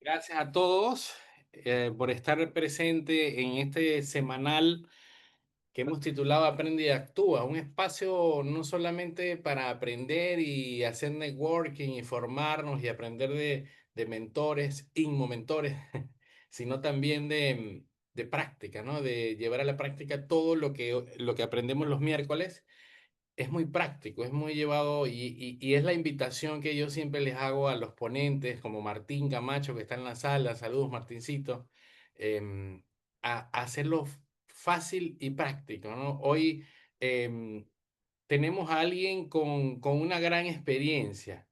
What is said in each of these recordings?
Gracias a todos por estar presente en este semanal que hemos titulado Aprende y Actúa, un espacio no solamente para aprender y hacer networking y formarnos y aprender de mentores, inmomentores, sino también de práctica, ¿no? De llevar a la práctica todo lo que aprendemos los miércoles. Es muy práctico, es muy llevado y es la invitación que yo siempre les hago a los ponentes, como Martín Camacho, que está en la sala, saludos Martincito, em, a hacerlo fácil y práctico, ¿no? Hoy tenemos a alguien con una gran experiencia.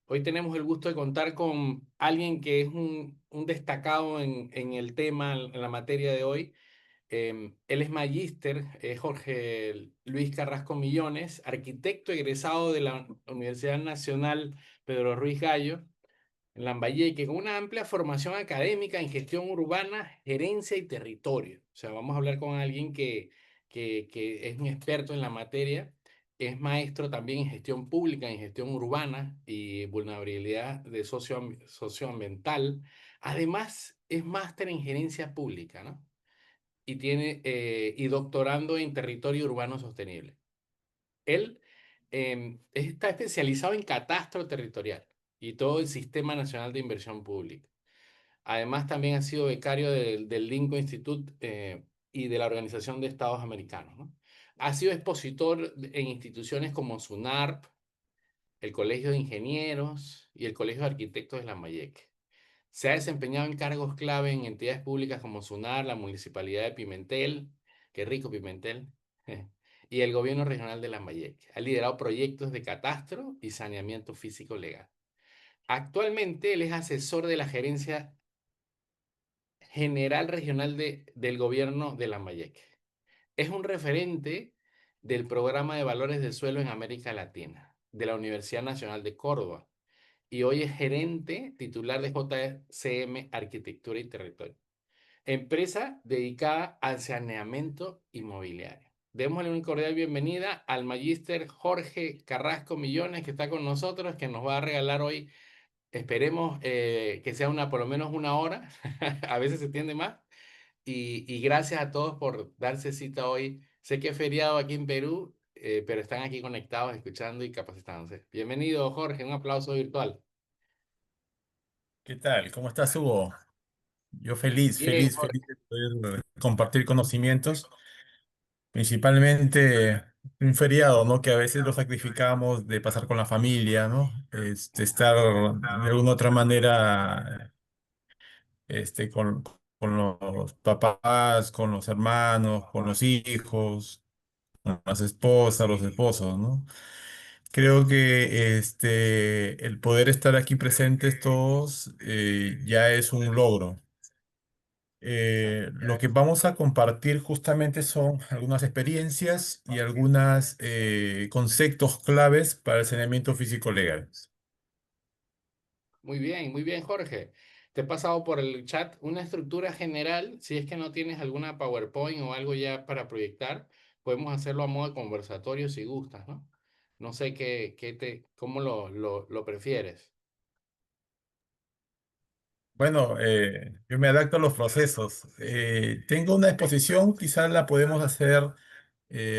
Hoy tenemos el gusto de contar con alguien que es un destacado en el tema, en la materia de hoy. Él es magíster, Jorge Luis Carrasco Millones, arquitecto egresado de la Universidad Nacional Pedro Ruiz Gallo, en Lambayeque, con una amplia formación académica en gestión urbana, gerencia y territorio. O sea, vamos a hablar con alguien que es un experto en la materia, es maestro también en gestión pública, en gestión urbana y vulnerabilidad de socioambiental. Además, es máster en gerencia pública, ¿no? Y doctorando en territorio urbano sostenible. Él está especializado en catastro territorial y todo el Sistema Nacional de Inversión Pública. Además, también ha sido becario del Lincoln Institute y de la Organización de Estados Americanos, ¿no? Ha sido expositor en instituciones como SUNARP, el Colegio de Ingenieros y el Colegio de Arquitectos de Lambayeque. Se ha desempeñado en cargos clave en entidades públicas como SUNAR, la Municipalidad de Pimentel, qué rico Pimentel, y el Gobierno Regional de Lambayeque. Ha liderado proyectos de catastro y saneamiento físico legal. Actualmente él es asesor de la Gerencia General Regional del Gobierno de Lambayeque. Es un referente del Programa de Valores del Suelo en América Latina, de la Universidad Nacional de Córdoba, y hoy es gerente titular de JCM Arquitectura y Territorio, empresa dedicada al saneamiento inmobiliario. Démosle una cordial bienvenida al magíster Jorge Carrasco Millones, que está con nosotros, que nos va a regalar hoy, esperemos que sea por lo menos una hora, a veces se tiende más, y gracias a todos por darse cita hoy. Sé que es feriado aquí en Perú, pero están aquí conectados, escuchando y capacitándose. Bienvenido, Jorge, un aplauso virtual. ¿Qué tal? ¿Cómo estás, Hugo? Yo feliz, Bien, feliz, feliz de poder compartir conocimientos, principalmente un feriado, ¿no? Que a veces lo sacrificamos de pasar con la familia, ¿no? Estar de alguna otra manera, con los papás, con los hermanos, con los hijos, con las esposas, los esposos, ¿no? Creo que el poder estar aquí presentes todos ya es un logro. Lo que vamos a compartir justamente son algunas experiencias y algunos conceptos claves para el saneamiento físico legal. muy bien, Jorge. Te he pasado por el chat una estructura general. Si es que no tienes alguna PowerPoint o algo ya para proyectar, podemos hacerlo a modo de conversatorio si gustas, ¿no? No sé cómo lo prefieres. Bueno, yo me adapto a los procesos. Tengo una exposición, quizás la podemos hacer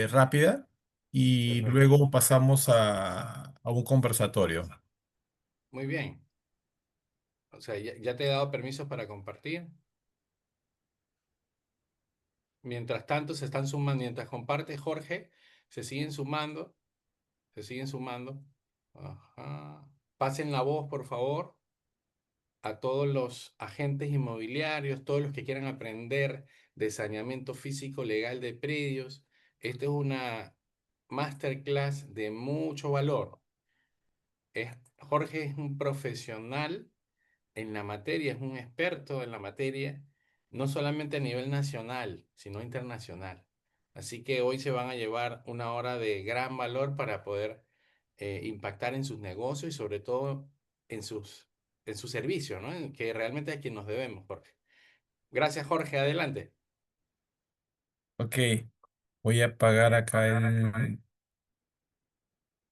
rápida y Perfecto. luego pasamos a un conversatorio. Muy bien. O sea, ya te he dado permisos para compartir. Mientras tanto, se están sumando, mientras comparte Jorge, se siguen sumando, se siguen sumando. Ajá. Pasen la voz, por favor, a todos los agentes inmobiliarios, todos los que quieran aprender de saneamiento físico legal de predios. Esta es una masterclass de mucho valor. Jorge es un profesional en la materia, es un experto en la materia, no solamente a nivel nacional, sino internacional. Así que hoy se van a llevar una hora de gran valor para poder impactar en sus negocios y sobre todo en en su servicio, ¿no? Que realmente es a quien nos debemos, Jorge. Gracias, Jorge. Adelante. Ok, voy a apagar acá el...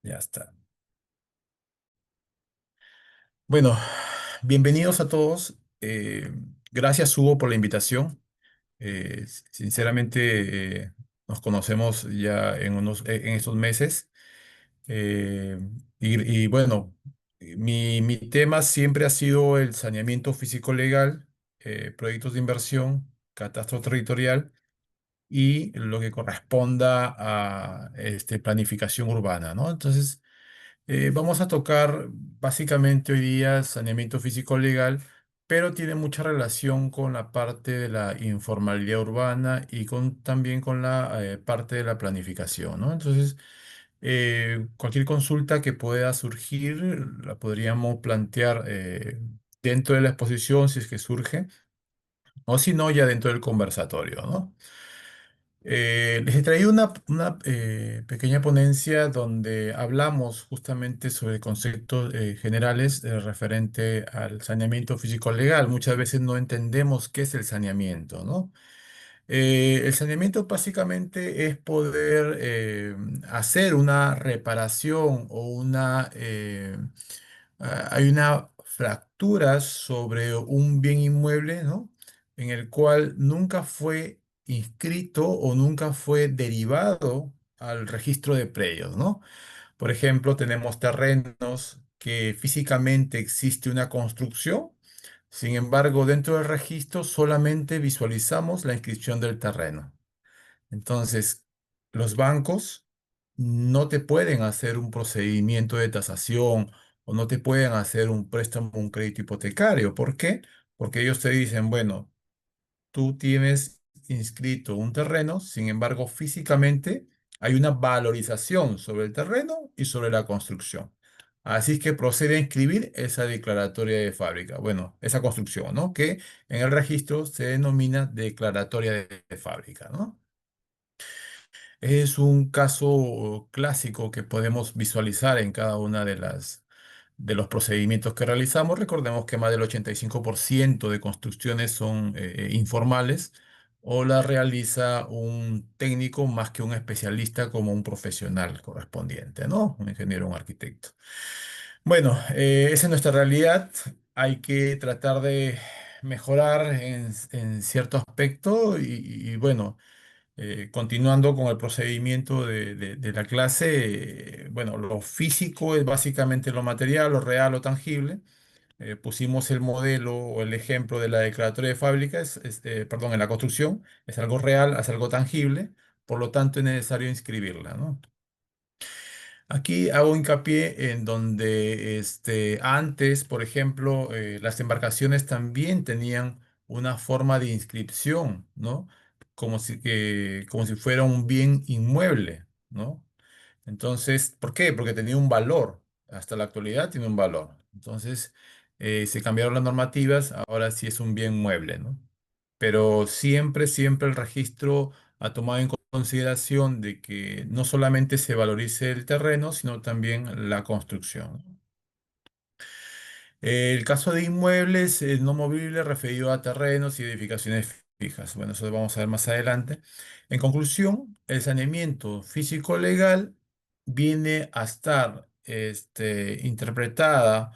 Ya está. Bueno, bienvenidos a todos. Eh, Gracias, Hugo, por la invitación. Sinceramente, nos conocemos ya en estos meses. Eh, y bueno, mi tema siempre ha sido el saneamiento físico-legal, proyectos de inversión, catastro territorial y lo que corresponda a planificación urbana, ¿no? Entonces, vamos a tocar básicamente hoy día saneamiento físico legal, pero tiene mucha relación con la parte de la informalidad urbana y también con la parte de la planificación, ¿no? Entonces, cualquier consulta que pueda surgir la podríamos plantear dentro de la exposición si es que surge, o si no, ya dentro del conversatorio, ¿no? Les he traído una pequeña ponencia donde hablamos justamente sobre conceptos generales referente al saneamiento físico legal. Muchas veces no entendemos qué es el saneamiento, ¿no? El saneamiento básicamente es poder hacer una reparación o hay una fractura sobre un bien inmueble, ¿no? En el cual nunca fue inscrito o nunca fue derivado al registro de predios, ¿no? Por ejemplo, tenemos terrenos que físicamente existe una construcción, sin embargo, dentro del registro solamente visualizamos la inscripción del terreno. Entonces, los bancos no te pueden hacer un procedimiento de tasación o no te pueden hacer un préstamo, un crédito hipotecario. ¿Por qué? Porque ellos te dicen, bueno, tú tienes inscrito un terreno, sin embargo, físicamente hay una valorización sobre el terreno y sobre la construcción. Así que procede a inscribir esa declaratoria de fábrica. Bueno, esa construcción, ¿no? Que en el registro se denomina declaratoria de fábrica, ¿no? Es un caso clásico que podemos visualizar en cada una de los procedimientos que realizamos. Recordemos que más del 85% de construcciones son informales o las realiza un técnico más que un especialista como un profesional correspondiente, ¿no? Un ingeniero, un arquitecto. Bueno, esa es nuestra realidad. Hay que tratar de mejorar en cierto aspecto bueno. Continuando con el procedimiento de la clase, bueno, lo físico es básicamente lo material, lo real, lo tangible. Pusimos el modelo o el ejemplo de la declaratoria de fábrica, perdón, en la construcción, es algo real, es algo tangible, por lo tanto es necesario inscribirla, ¿no? Aquí hago hincapié en donde antes, por ejemplo, las embarcaciones también tenían una forma de inscripción, ¿no? Como si fuera un bien inmueble, ¿no? Entonces, ¿por qué? Porque tenía un valor. Hasta la actualidad tiene un valor. Entonces, se cambiaron las normativas, ahora sí es un bien mueble, ¿no? Pero siempre, siempre el registro ha tomado en consideración de que no solamente se valorice el terreno, sino también la construcción. El caso de inmuebles no movibles referido a terrenos y edificaciones fijas. Bueno, eso lo vamos a ver más adelante. En conclusión, el saneamiento físico-legal viene a estar interpretada,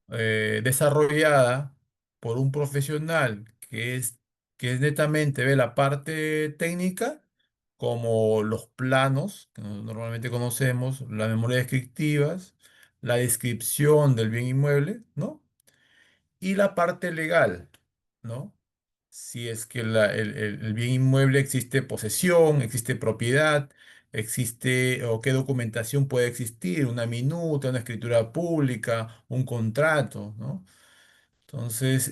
desarrollada por un profesional que es netamente ve la parte técnica, como los planos, que normalmente conocemos, las memorias descriptivas, la descripción del bien inmueble, ¿no? Y la parte legal, ¿no? Si es que el bien inmueble existe posesión, existe propiedad, existe o qué documentación puede existir, una minuta, una escritura pública, un contrato, ¿no? Entonces,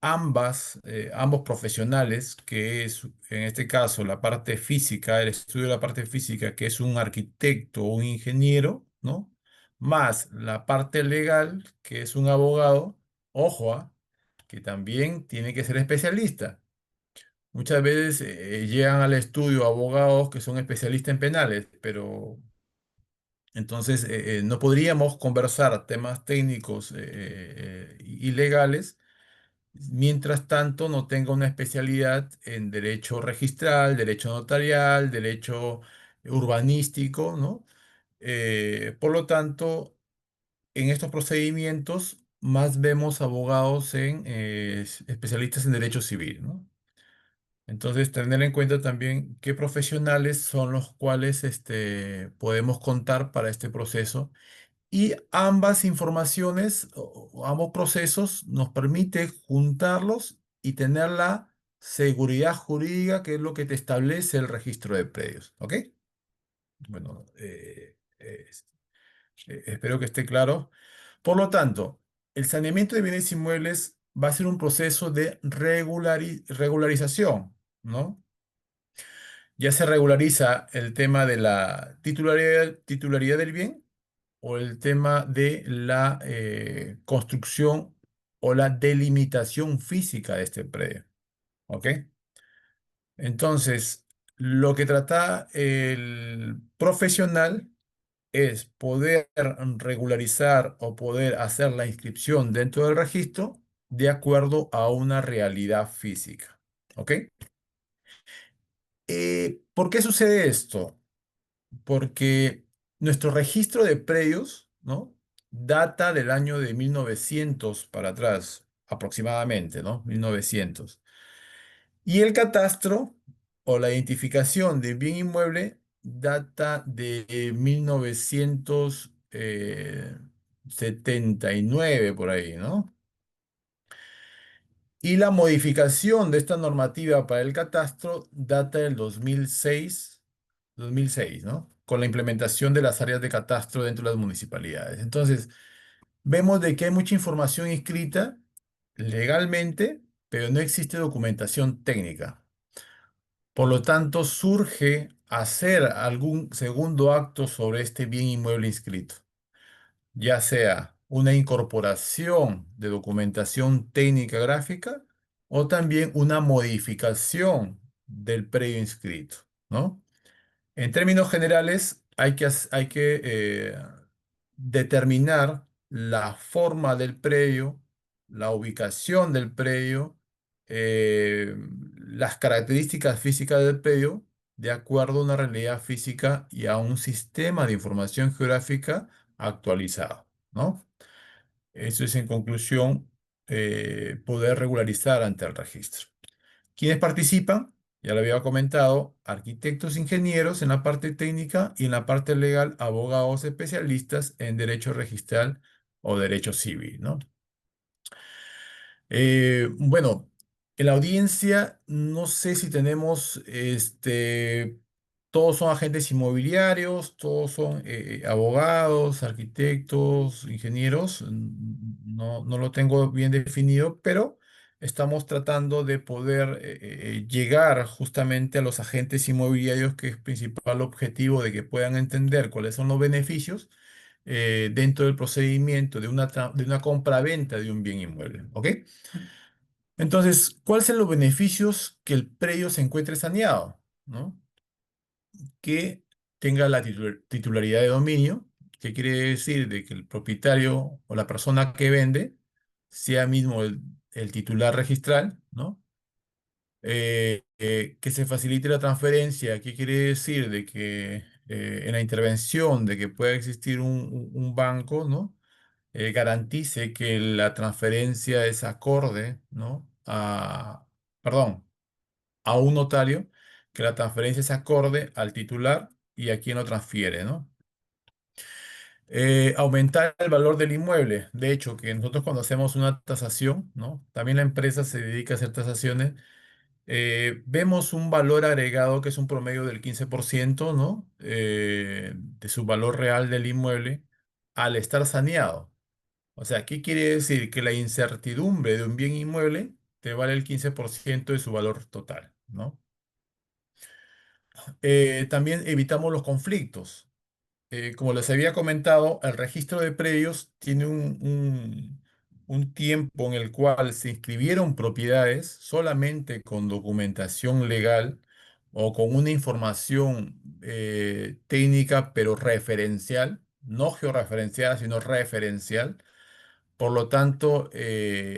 ambos profesionales, que es en este caso la parte física, el estudio de la parte física, que es un arquitecto o un ingeniero, ¿no? Más la parte legal, que es un abogado, ojo, que también tiene que ser especialista. Muchas veces llegan al estudio abogados que son especialistas en penales, pero entonces no podríamos conversar temas técnicos y legales. Mientras tanto, no tenga una especialidad en derecho registral, derecho notarial, derecho urbanístico, ¿no? Por lo tanto, en estos procedimientos más vemos abogados en especialistas en derecho civil, ¿no? Entonces, tener en cuenta también qué profesionales son los cuales podemos contar para este proceso. Y ambas informaciones o ambos procesos nos permite juntarlos y tener la seguridad jurídica, que es lo que te establece el registro de predios. ¿Ok? Bueno, espero que esté claro. Por lo tanto, el saneamiento de bienes inmuebles va a ser un proceso de regularización, ¿no? Ya se regulariza el tema de la titularidad del bien o el tema de la construcción o la delimitación física de este predio. ¿Ok? Entonces, lo que trata el profesional es poder regularizar o poder hacer la inscripción dentro del registro de acuerdo a una realidad física. ¿Ok? ¿Por qué sucede esto? Porque nuestro registro de predios, ¿no? Data del año de 1900 para atrás, aproximadamente, ¿no? 1900. Y el catastro o la identificación de bien inmueble data de 1979 por ahí, ¿no? Y la modificación de esta normativa para el catastro data del 2006, ¿no? Con la implementación de las áreas de catastro dentro de las municipalidades. Entonces, vemos de que hay mucha información inscrita legalmente, pero no existe documentación técnica. Por lo tanto, surge hacer algún segundo acto sobre este bien inmueble inscrito, ya sea una incorporación de documentación técnica gráfica o también una modificación del predio inscrito, ¿no? En términos generales, hay que determinar la forma del predio, la ubicación del predio, las características físicas del predio, de acuerdo a una realidad física y a un sistema de información geográfica actualizado, ¿no? Eso es, en conclusión, poder regularizar ante el registro. ¿Quiénes participan? Ya lo había comentado, arquitectos, ingenieros en la parte técnica y en la parte legal, abogados especialistas en derecho registral o derecho civil, ¿no? Bueno, en la audiencia no sé si tenemos, todos son agentes inmobiliarios, todos son abogados, arquitectos, ingenieros, no, no lo tengo bien definido, pero estamos tratando de poder llegar justamente a los agentes inmobiliarios, que es principal objetivo de que puedan entender cuáles son los beneficios dentro del procedimiento de de una compra-venta de un bien inmueble. ¿Ok? Entonces, ¿cuáles son los beneficios que el predio se encuentre saneado? ¿No? Que tenga la titularidad de dominio, que quiere decir de que el propietario o la persona que vende sea mismo el titular registral, ¿no? Que se facilite la transferencia, ¿qué quiere decir? De que en la intervención de que pueda existir un banco, ¿no? Garantice que la transferencia es acorde, ¿no? Perdón, a un notario, que la transferencia es acorde al titular y a quien lo transfiere, ¿no? Aumentar el valor del inmueble. De hecho, que nosotros cuando hacemos una tasación, ¿no? También la empresa se dedica a hacer tasaciones. Vemos un valor agregado que es un promedio del 15%, ¿no? De su valor real del inmueble al estar saneado. O sea, ¿qué quiere decir? Que la incertidumbre de un bien inmueble te vale el 15% de su valor total, ¿no? También evitamos los conflictos. Como les había comentado, el registro de predios tiene un tiempo en el cual se inscribieron propiedades solamente con documentación legal o con una información técnica, pero referencial, no georreferenciada, sino referencial. Por lo tanto,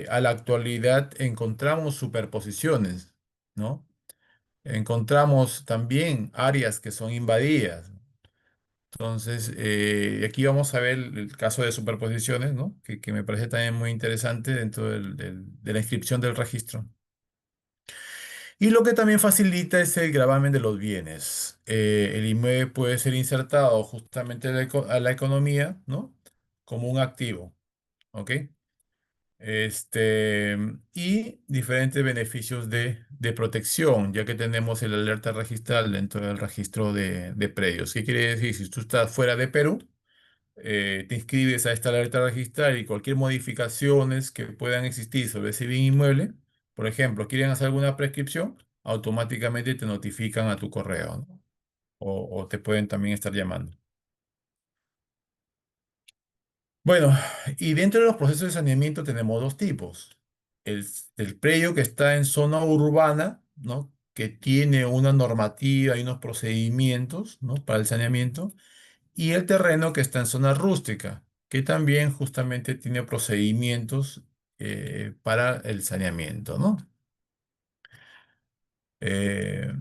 a la actualidad encontramos superposiciones, ¿no? Encontramos también áreas que son invadidas. Entonces, aquí vamos a ver el caso de superposiciones, ¿no? Que me parece también muy interesante dentro de la inscripción del registro. Y lo que también facilita es el gravamen de los bienes. El inmueble puede ser insertado justamente a la economía, ¿no? Como un activo, ¿ok? Y diferentes beneficios de protección, ya que tenemos el alerta registral dentro del registro de predios. ¿Qué quiere decir? Si tú estás fuera de Perú, te inscribes a esta alerta registral y cualquier modificaciones que puedan existir sobre ese bien inmueble, por ejemplo, quieren hacer alguna prescripción, automáticamente te notifican a tu correo, ¿no? O te pueden también estar llamando. Bueno, y dentro de los procesos de saneamiento tenemos dos tipos. El predio que está en zona urbana, ¿no? Que tiene una normativa y unos procedimientos, ¿no? Para el saneamiento. Y el terreno que está en zona rústica, que también justamente tiene procedimientos para el saneamiento, ¿no? Eh,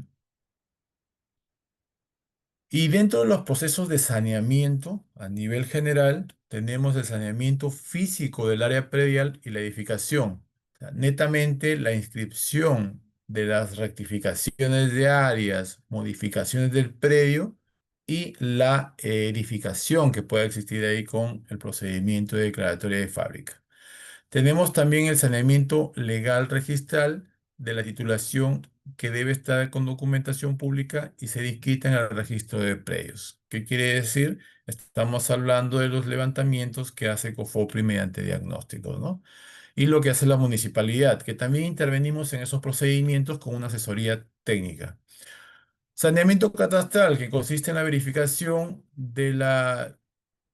y dentro de los procesos de saneamiento, a nivel general, tenemos el saneamiento físico del área predial y la edificación. O sea, netamente la inscripción de las rectificaciones de áreas, modificaciones del predio y la edificación que pueda existir ahí con el procedimiento de declaratoria de fábrica. Tenemos también el saneamiento legal registral de la titulación que debe estar con documentación pública y ser inscrita en el registro de predios. ¿Qué quiere decir? Estamos hablando de los levantamientos que hace COFOPRI mediante diagnósticos, ¿no? Y lo que hace la municipalidad, que también intervenimos en esos procedimientos con una asesoría técnica. Saneamiento catastral, que consiste en la verificación de la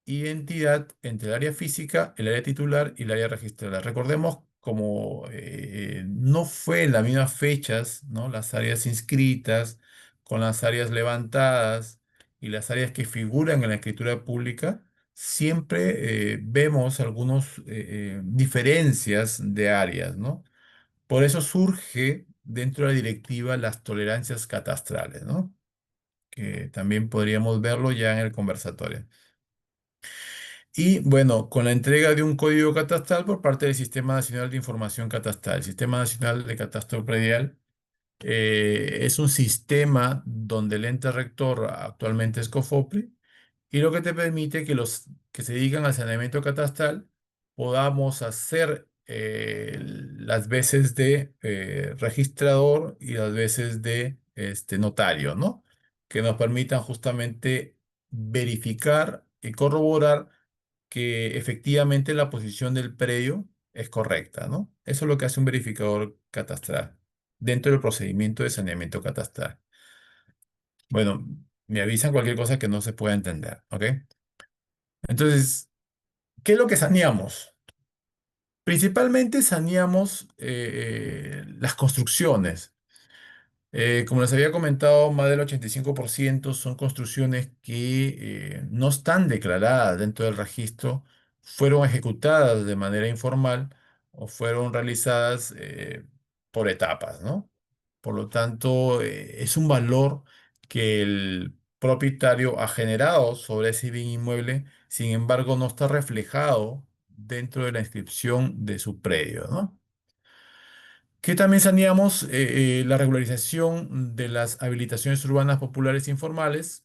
identidad entre el área física, el área titular y el área registrada. Recordemos como no fue en las mismas fechas, ¿no? Las áreas inscritas con las áreas levantadas y las áreas que figuran en la escritura pública, siempre vemos algunas diferencias de áreas, ¿no? Por eso surge dentro de la directiva las tolerancias catastrales, ¿no? Que también podríamos verlo ya en el conversatorio. Y bueno, con la entrega de un código catastral por parte del Sistema Nacional de Información Catastral. El Sistema Nacional de Catastro Predial es un sistema donde el ente rector actualmente es COFOPRI y lo que te permite que los que se dedican al saneamiento catastral podamos hacer las veces de registrador y las veces de notario, ¿no? Que nos permitan justamente verificar y corroborar que efectivamente la posición del predio es correcta, ¿no? Eso es lo que hace un verificador catastral dentro del procedimiento de saneamiento catastral. Bueno, me avisan cualquier cosa que no se pueda entender, ¿ok? Entonces, ¿qué es lo que saneamos? Principalmente saneamos las construcciones. Como les había comentado, más del 85% son construcciones que no están declaradas dentro del registro, fueron ejecutadas de manera informal o fueron realizadas por etapas, ¿no? Por lo tanto, es un valor que el propietario ha generado sobre ese bien inmueble, sin embargo, no está reflejado dentro de la inscripción de su predio, ¿no? Que también saneamos la regularización de las habilitaciones urbanas populares informales,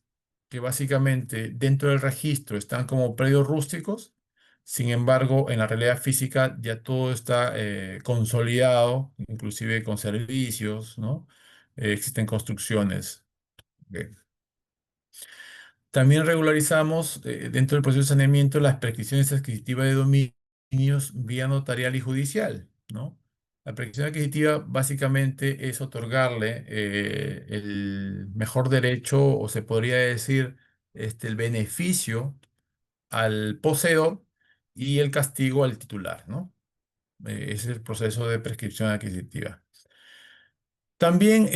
que básicamente dentro del registro están como predios rústicos, sin embargo, en la realidad física ya todo está consolidado, inclusive con servicios, ¿no? Existen construcciones. Ok. También regularizamos dentro del proceso de saneamiento las prescripciones adquisitivas de dominios vía notarial y judicial, ¿no? La prescripción adquisitiva básicamente es otorgarle el mejor derecho, o se podría decir, el beneficio al poseedor y el castigo al titular, ¿no? Ese es el proceso de prescripción adquisitiva. También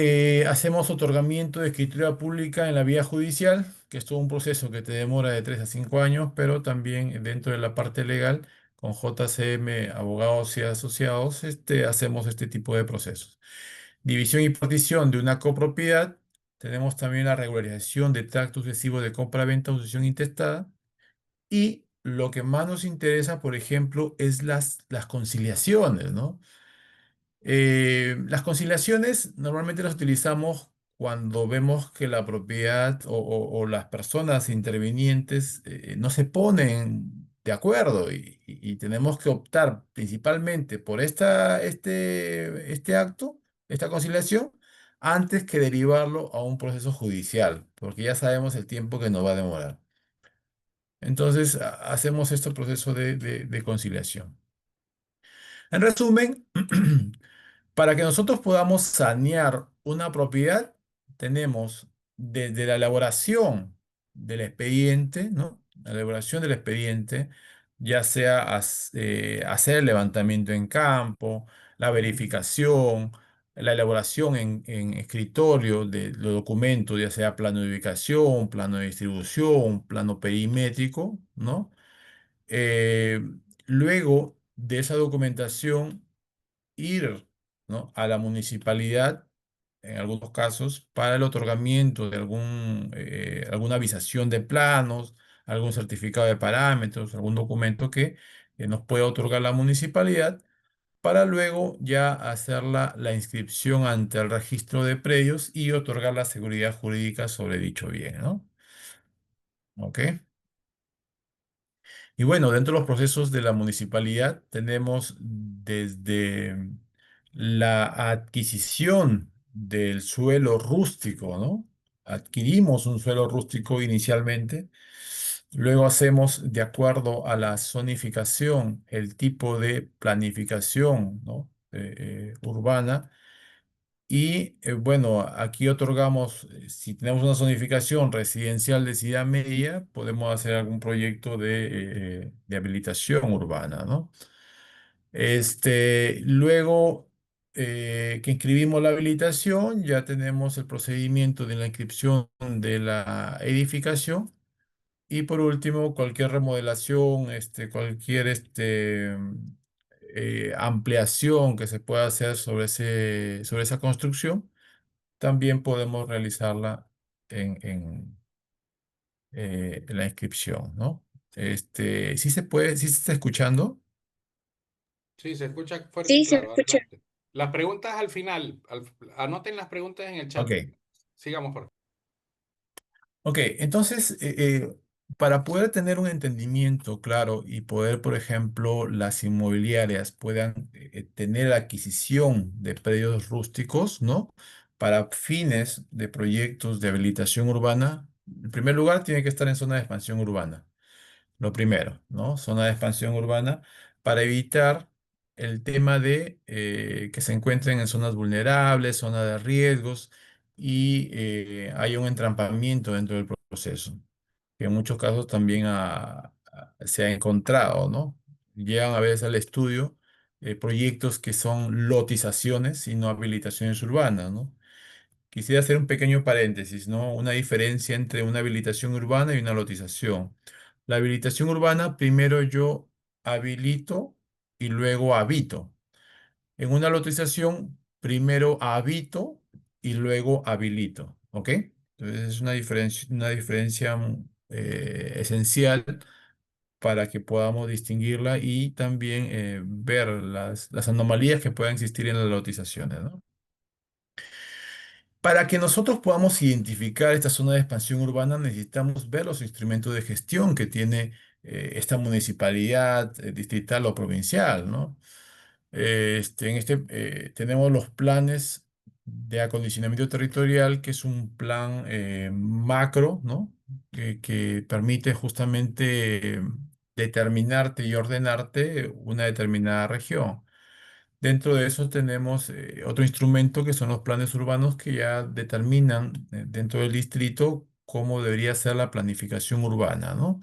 hacemos otorgamiento de escritura pública en la vía judicial, que es todo un proceso que te demora de 3 a 5 años, pero también dentro de la parte legal, con JCM, abogados y asociados, hacemos este tipo de procesos. División y partición de una copropiedad, tenemos también la regularización de tractos sucesivos de compra-venta o sucesión intestada, y lo que más nos interesa, por ejemplo, es las conciliaciones, ¿no? Las conciliaciones normalmente las utilizamos cuando vemos que la propiedad o las personas intervinientes no se ponen de acuerdo y tenemos que optar principalmente por este acto, esta conciliación, antes que derivarlo a un proceso judicial, porque ya sabemos el tiempo que nos va a demorar. Entonces, hacemos este proceso de conciliación. En resumen, para que nosotros podamos sanear una propiedad, tenemos desde la elaboración del expediente, ¿no? La elaboración del expediente, ya sea hacer el levantamiento en campo, la verificación, la elaboración en escritorio de los documentos, ya sea plano de ubicación, plano de distribución, plano perimétrico, ¿no? Eh, Luego de esa documentación, ir, ¿no?, a la municipalidad, en algunos casos, para el otorgamiento de alguna avisación de planos, algún certificado de parámetros, algún documento que nos pueda otorgar la municipalidad, para luego ya hacer la inscripción ante el registro de predios y otorgar la seguridad jurídica sobre dicho bien, ¿no? ¿Ok? Y bueno, dentro de los procesos de la municipalidad tenemos desde la adquisición del suelo rústico, ¿no? Adquirimos un suelo rústico inicialmente, luego hacemos de acuerdo a la zonificación el tipo de planificación, ¿no? Urbana. Y bueno, aquí otorgamos, si tenemos una zonificación residencial de ciudad media, podemos hacer algún proyecto de habilitación urbana, ¿no? Luego que inscribimos la habilitación, ya tenemos el procedimiento de la inscripción de la edificación. Y por último, cualquier remodelación, cualquier ampliación que se pueda hacer sobre esa construcción, también podemos realizarla en la inscripción, ¿no? Sí se puede, sí se está escuchando. Sí, se escucha fuerte y Sí, se claro. escucha. Adelante. Las preguntas al final. Anoten las preguntas en el chat. Ok. Sigamos por. Ok, entonces, para poder tener un entendimiento claro y poder, por ejemplo, las inmobiliarias puedan tener la adquisición de predios rústicos, ¿no? Para fines de proyectos de habilitación urbana, en primer lugar, tiene que estar en zona de expansión urbana. Lo primero, ¿no? Zona de expansión urbana para evitar el tema de que se encuentren en zonas vulnerables, zonas de riesgos y hay un entrampamiento dentro del proceso, que en muchos casos también se ha encontrado, ¿no? Llegan a veces al estudio proyectos que son lotizaciones y no habilitaciones urbanas, ¿no? Quisiera hacer un pequeño paréntesis, ¿no? Una diferencia entre una habilitación urbana y una lotización. La habilitación urbana, primero yo habilito y luego habito. En una lotización, primero habito y luego habilito. ¿Ok? Entonces es una diferencia esencial para que podamos distinguirla y también ver las anomalías que puedan existir en las lotizaciones, ¿no? Para que nosotros podamos identificar esta zona de expansión urbana, necesitamos ver los instrumentos de gestión que tiene esta municipalidad distrital o provincial, ¿no? Tenemos los planes de acondicionamiento territorial, que es un plan macro, ¿no? Que permite justamente determinarte y ordenarte una determinada región. Dentro de eso tenemos otro instrumento que son los planes urbanos que ya determinan dentro del distrito cómo debería ser la planificación urbana, ¿no?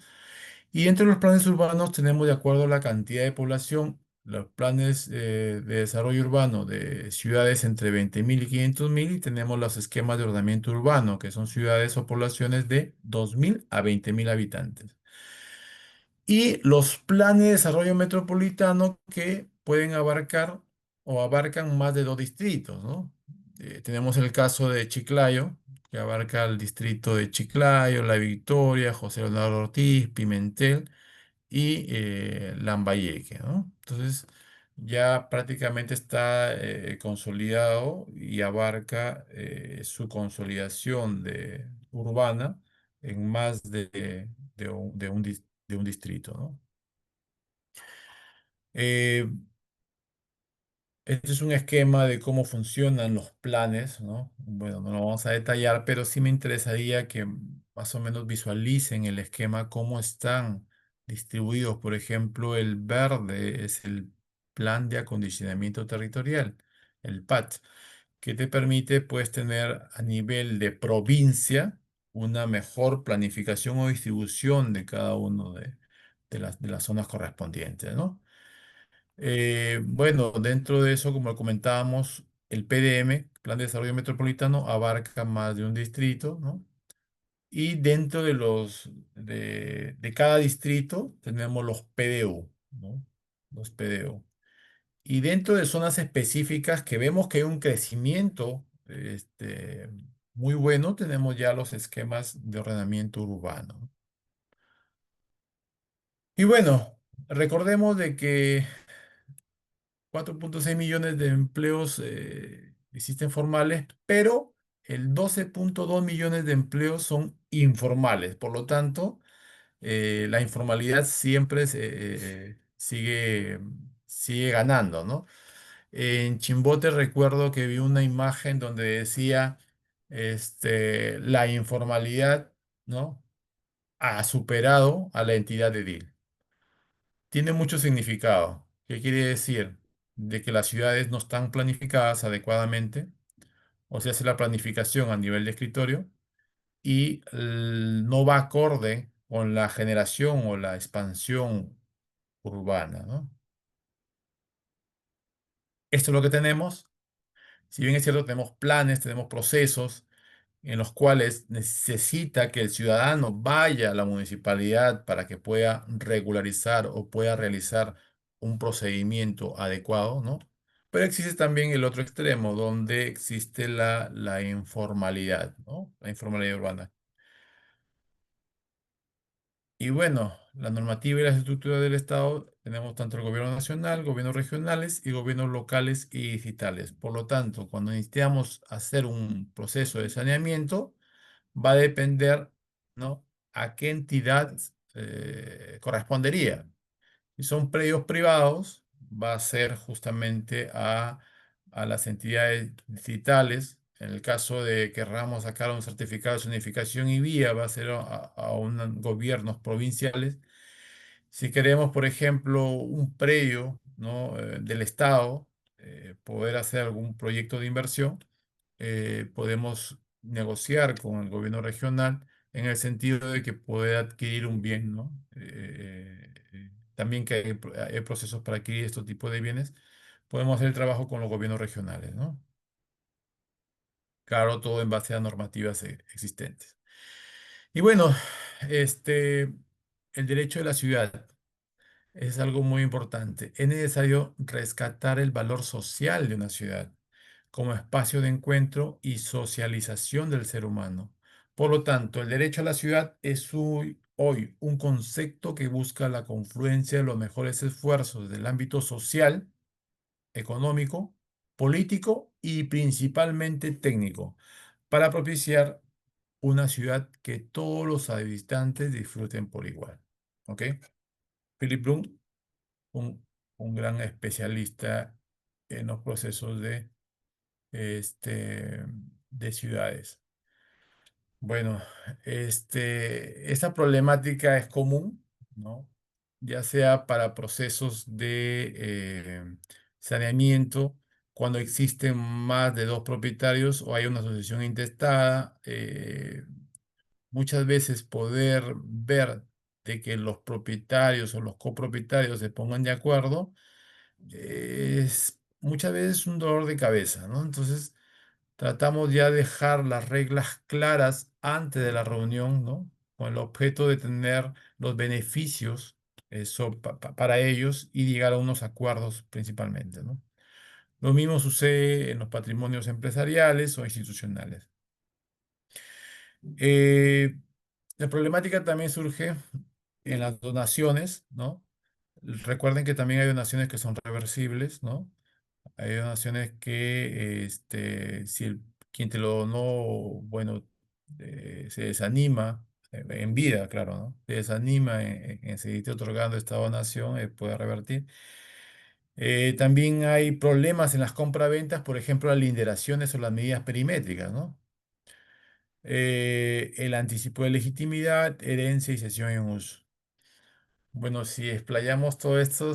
Y entre los planes urbanos tenemos de acuerdo a la cantidad de población, los planes de desarrollo urbano de ciudades entre 20.000 y 500.000 y tenemos los esquemas de ordenamiento urbano, que son ciudades o poblaciones de 2.000 a 20.000 habitantes. Y los planes de desarrollo metropolitano que pueden abarcar o abarcan más de dos distritos, ¿no? Tenemos el caso de Chiclayo, que abarca el distrito de Chiclayo, La Victoria, José Leonardo Ortiz, Pimentel y Lambayeque, ¿no? Entonces, ya prácticamente está consolidado y abarca su consolidación urbana en más de un distrito, ¿no? Eh, Este es un esquema de cómo funcionan los planes, ¿no? Bueno, no lo vamos a detallar, pero sí me interesaría que más o menos visualicen el esquema, cómo están distribuidos. Por ejemplo, el verde es el Plan de Acondicionamiento Territorial, el PAT, que te permite, pues, tener a nivel de provincia una mejor planificación o distribución de cada uno de las zonas correspondientes, ¿no? Bueno, dentro de eso, como comentábamos, el PDM, Plan de Desarrollo Metropolitano, abarca más de un distrito, ¿no? Y dentro de cada distrito tenemos los PDU, ¿no? Los PDU. Y dentro de zonas específicas que vemos que hay un crecimiento muy bueno, tenemos ya los esquemas de ordenamiento urbano. Y bueno, recordemos de que 4,6 millones de empleos existen formales, pero el 12,2 millones de empleos son informales. Por lo tanto, la informalidad siempre sigue ganando, ¿no? En Chimbote recuerdo que vi una imagen donde decía, la informalidad, ¿no? Ha superado a la entidad edil. Tiene mucho significado. ¿Qué quiere decir? De que las ciudades no están planificadas adecuadamente, o se hace la planificación a nivel de escritorio y no va acorde con la generación o la expansión urbana, ¿no? Esto es lo que tenemos. Si bien es cierto, tenemos planes, tenemos procesos en los cuales necesita que el ciudadano vaya a la municipalidad para que pueda regularizar o pueda realizar un procedimiento adecuado, ¿no? Pero existe también el otro extremo, donde existe la informalidad, ¿no? La informalidad urbana. Y bueno, la normativa y las estructuras del Estado, tenemos tanto el gobierno nacional, gobiernos regionales y gobiernos locales y digitales. Por lo tanto, cuando necesitamos hacer un proceso de saneamiento, va a depender, ¿no? A qué entidad correspondería. Si son predios privados, va a ser justamente a las entidades digitales. En el caso de que querramos sacar un certificado de zonificación y vía, va a ser a unos gobiernos provinciales. Si queremos, por ejemplo, un predio, ¿no? Del Estado, poder hacer algún proyecto de inversión, podemos negociar con el gobierno regional en el sentido de que puede adquirir un bien, ¿no? También que hay procesos para adquirir este tipo de bienes, podemos hacer el trabajo con los gobiernos regionales, ¿no? Claro, todo en base a normativas existentes. Y bueno, este, el derecho de la ciudad. Es algo muy importante. Es necesario rescatar el valor social de una ciudad como espacio de encuentro y socialización del ser humano. Por lo tanto, el derecho a la ciudad es hoy un concepto que busca la confluencia de los mejores esfuerzos del ámbito social, económico, político y principalmente técnico para propiciar una ciudad que todos los habitantes disfruten por igual. ¿Ok? Philip Bloom, un, un gran especialista en los procesos este, de ciudades. Bueno, esta problemática es común, ¿no? Ya sea para procesos de saneamiento, cuando existen más de dos propietarios o hay una asociación intestada, muchas veces poder ver de que los propietarios o los copropietarios se pongan de acuerdo es muchas veces un dolor de cabeza, ¿no? Entonces, tratamos ya de dejar las reglas claras antes de la reunión, ¿no? Con el objeto de tener los beneficios para ellos y llegar a unos acuerdos principalmente, ¿no? Lo mismo sucede en los patrimonios empresariales o institucionales. Eh, la problemática también surge en las donaciones, ¿no? Recuerden que también hay donaciones que son reversibles, ¿no? Hay donaciones que, si quien te lo donó, bueno, se desanima, en vida, claro, ¿no? Se desanima en seguirte otorgando esta donación, puede revertir. También hay problemas en las compraventas, por ejemplo, las linderaciones o las medidas perimétricas, ¿no? El anticipo de legitimidad, herencia y cesión en uso. Bueno, si explayamos todo esto,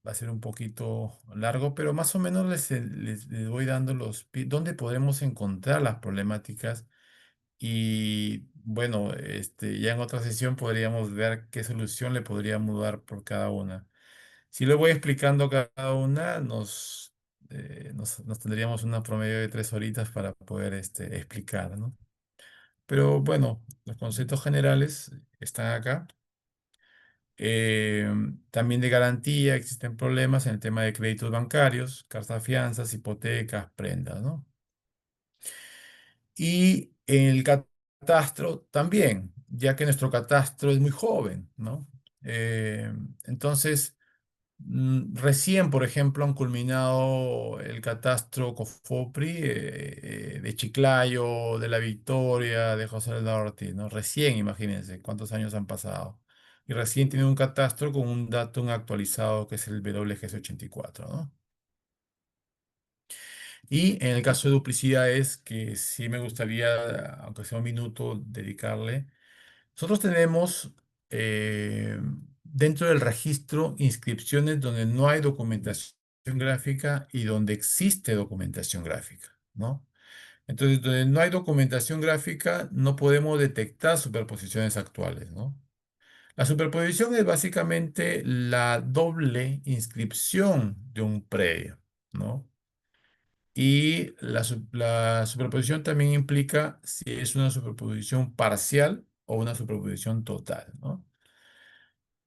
va a ser un poquito largo, pero más o menos les voy dando dónde podremos encontrar las problemáticas y bueno, ya en otra sesión podríamos ver qué solución le podríamos dar por cada una. Si le voy explicando cada una, nos tendríamos una promedio de 3 horitas para poder explicar, ¿no? Pero bueno, los conceptos generales están acá. Eh, También de garantía existen problemas en el tema de créditos bancarios, cartas fianzas, hipotecas, prendas, ¿no? Y en el catastro también, ya que nuestro catastro es muy joven, ¿no? Eh, entonces, recién, por ejemplo, han culminado el catastro COFOPRI de Chiclayo, de La Victoria, de José Eduardo Ortiz, ¿no? Recién, imagínense cuántos años han pasado. Y recién tiene un catastro con un datum actualizado que es el WGS84, ¿no? Y en el caso de duplicidades, que sí me gustaría, aunque sea un minuto, dedicarle. Nosotros tenemos dentro del registro inscripciones donde no hay documentación gráfica y donde existe documentación gráfica, ¿no? Entonces, donde no hay documentación gráfica, no podemos detectar superposiciones actuales, ¿no? La superposición es básicamente la doble inscripción de un predio, ¿no? Y la superposición también implica si es una superposición parcial o una superposición total, ¿no?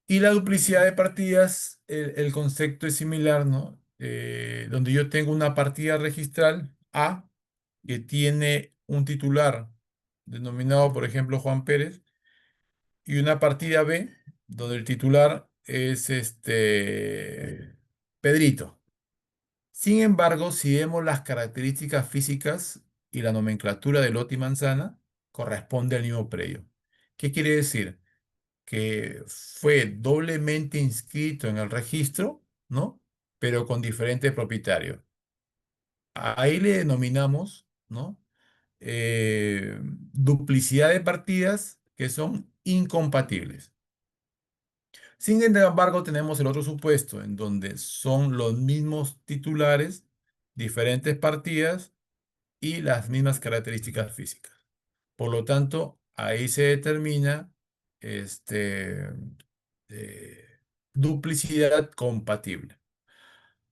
Y la duplicidad de partidas, el concepto es similar, ¿no? Donde yo tengo una partida registral A que tiene un titular denominado, por ejemplo, Juan Pérez, y una partida B donde el titular es Pedrito. Sin embargo, si vemos las características físicas y la nomenclatura de lote y manzana, corresponde al mismo predio. ¿Qué quiere decir? Que fue doblemente inscrito en el registro, ¿no? Pero con diferentes propietarios. Ahí le denominamos, ¿no? Duplicidad de partidas que son incompatibles. Sin embargo, tenemos el otro supuesto en donde son los mismos titulares, diferentes partidas y las mismas características físicas. Por lo tanto, ahí se determina este, eh, duplicidad compatible.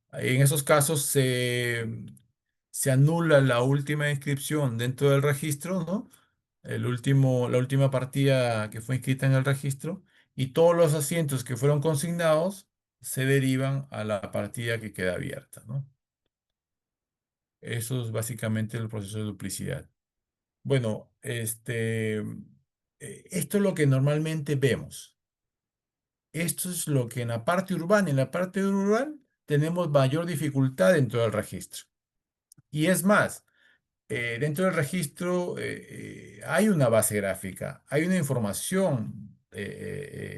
Ahí en esos casos se anula la última inscripción dentro del registro, ¿no? La última partida que fue inscrita en el registro y todos los asientos que fueron consignados se derivan a la partida que queda abierta, ¿no? Eso es básicamente el proceso de duplicidad. Bueno, esto es lo que normalmente vemos. Esto es lo que en la parte urbana, en la parte rural, tenemos mayor dificultad dentro del registro. Y es más, dentro del registro hay una base gráfica, hay una información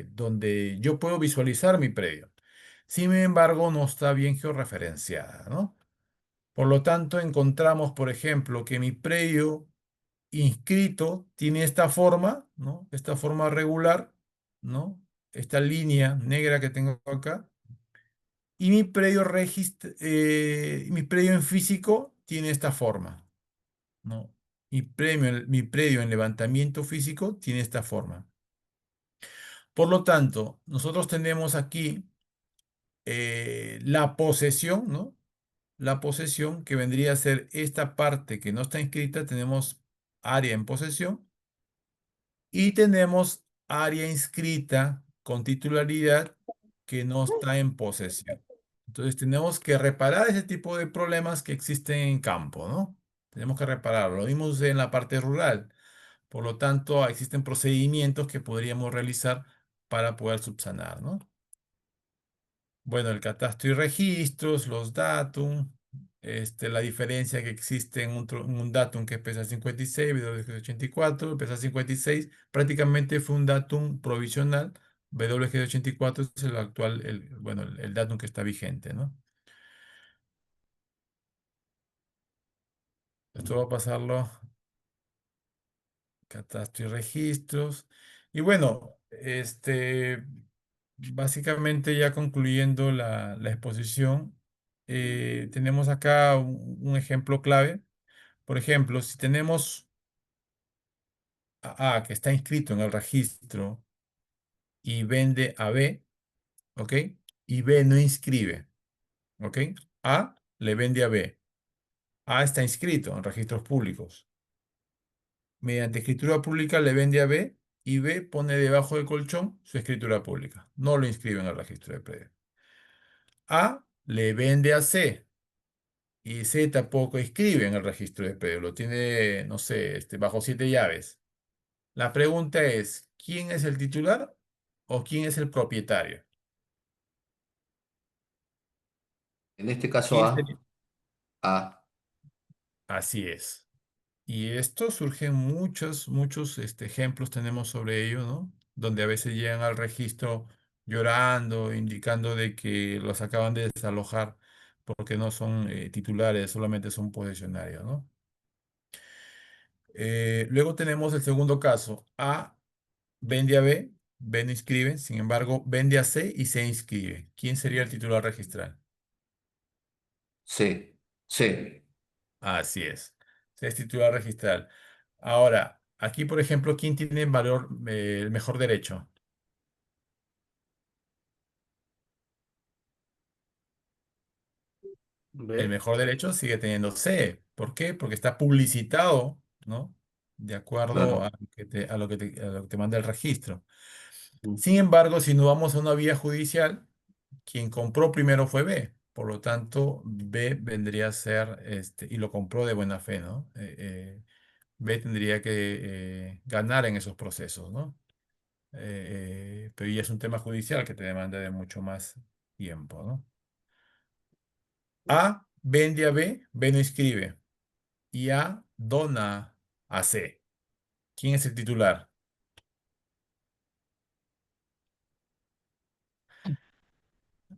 donde yo puedo visualizar mi predio. Sin embargo, no está bien georreferenciada, ¿no? Por lo tanto, encontramos, por ejemplo, que mi predio inscrito tiene esta forma, ¿no? Esta forma regular, ¿no? Esta línea negra que tengo acá. Y mi predio en físico tiene esta forma, ¿no? Mi predio en levantamiento físico tiene esta forma. Por lo tanto, nosotros tenemos aquí la posesión, ¿no? La posesión que vendría a ser esta parte que no está inscrita, tenemos área en posesión y tenemos área inscrita con titularidad que no está en posesión. Entonces tenemos que reparar ese tipo de problemas que existen en campo, ¿no? tenemos que repararlo. Lo mismo sucede en la parte rural. Por lo tanto, existen procedimientos que podríamos realizar para poder subsanar, ¿no? Bueno, el catastro y registros, los datum, la diferencia que existe en un datum que pesa 56, W84, pesa 56, prácticamente fue un datum provisional, W84 es el actual, bueno, el datum que está vigente, ¿no? Esto va a pasarlo catastro y registros. Y bueno, básicamente ya concluyendo la exposición, tenemos acá un ejemplo clave. Por ejemplo, si tenemos a A que está inscrito en el registro y vende a B, ¿ok? Y B no inscribe, ¿ok? A le vende a B. A está inscrito en registros públicos. Mediante escritura pública le vende a B y B pone debajo del colchón su escritura pública. No lo inscribe en el registro de predio. A le vende a C y C tampoco inscribe en el registro de predio. Lo tiene, no sé, bajo 7 llaves. La pregunta es, ¿quién es el titular o quién es el propietario? En este caso ¿Quién sería? A, Así es. Y esto surgen muchos ejemplos tenemos sobre ello, ¿no? Donde a veces llegan al registro llorando, indicando de que los acaban de desalojar porque no son titulares, solamente son posesionarios, ¿no? Luego tenemos el segundo caso. A vende a B, B no inscribe, sin embargo, vende a C y C inscribe. ¿Quién sería el titular registral? C, C, Así es. C es titular registral. Ahora, aquí, por ejemplo, ¿quién tiene el mejor derecho? El ¿Ve? mejor derecho sigue teniendo C. ¿Por qué? Porque está publicitado, ¿no? De acuerdo claro. a a lo que te manda el registro. Sin embargo, si no vamos a una vía judicial, quien compró primero fue B. Por lo tanto, B vendría a ser, y lo compró de buena fe, ¿no? B tendría que ganar en esos procesos, ¿no? Pero ya es un tema judicial que te demanda de mucho más tiempo, ¿no? A vende a B, B no inscribe. Y A dona a C. ¿Quién es el titular?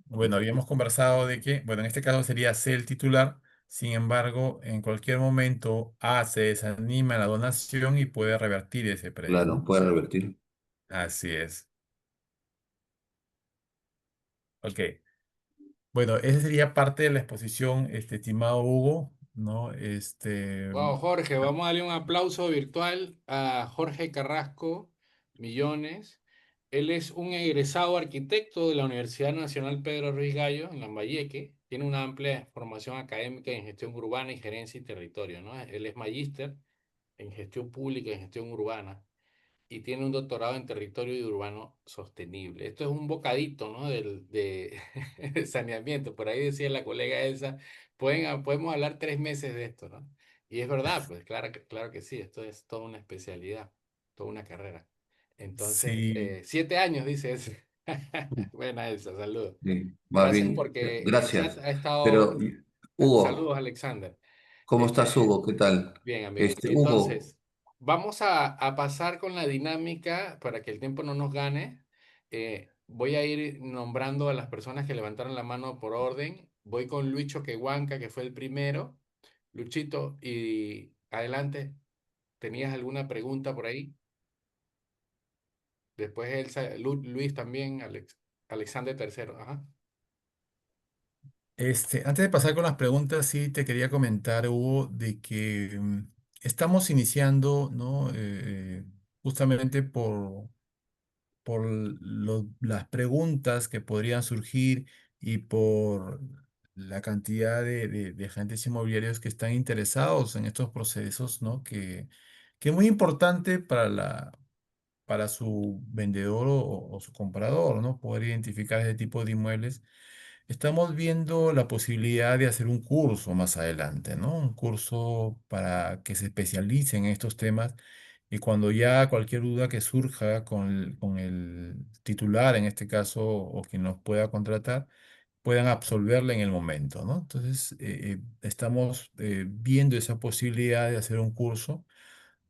Bueno, habíamos conversado de que, bueno, en este caso sería C el titular. Sin embargo, en cualquier momento A se desanima en la donación y puede revertir ese predio, Claro, ¿no? puede revertir. Así es. Ok. Bueno, esa sería parte de la exposición, estimado Hugo, ¿no? Wow, Jorge, vamos a darle un aplauso virtual a Jorge Carrasco Millones. Él es un egresado arquitecto de la Universidad Nacional Pedro Ruiz Gallo en Lambayeque. Tiene una amplia formación académica en gestión urbana y gerencia y territorio, ¿no? Él es magíster en gestión pública y en gestión urbana y tiene un doctorado en territorio y urbano sostenible. Esto es un bocadito, ¿no? De saneamiento. Por ahí decía la colega Elsa, podemos hablar 3 meses de esto, ¿no? Y es verdad, pues claro que sí, esto es toda una especialidad, toda una carrera. Entonces, Sí, 7 años, dice eso. Buena Elsa, saludos. Sí, más Gracias bien, porque el chat gracias. ha estado... Pero, Hugo, Saludos, Alexander. ¿cómo estás, Este, Hugo? ¿Qué tal? Bien, amigo. Hugo, Entonces, vamos a pasar con la dinámica para que el tiempo no nos gane. Voy a ir nombrando a las personas que levantaron la mano por orden. Voy con Lucho Quehuanca, que fue el primero. Luchito, y adelante, ¿tenías alguna pregunta por ahí? Después Elsa, Luis también, Alexander tercero. Ajá. antes de pasar con las preguntas, sí te quería comentar, Hugo, de que estamos iniciando, ¿no? Justamente por las preguntas que podrían surgir y por la cantidad de agentes inmobiliarios que están interesados en estos procesos, ¿no? Que es muy importante para su vendedor o su comprador, ¿no? Poder identificar ese tipo de inmuebles. estamos viendo la posibilidad de hacer un curso más adelante, ¿no? Un curso para que se especialice en estos temas y cuando ya cualquier duda que surja con el titular, en este caso, o quien nos pueda contratar, puedan absolverla en el momento, ¿no? Entonces, estamos viendo esa posibilidad de hacer un curso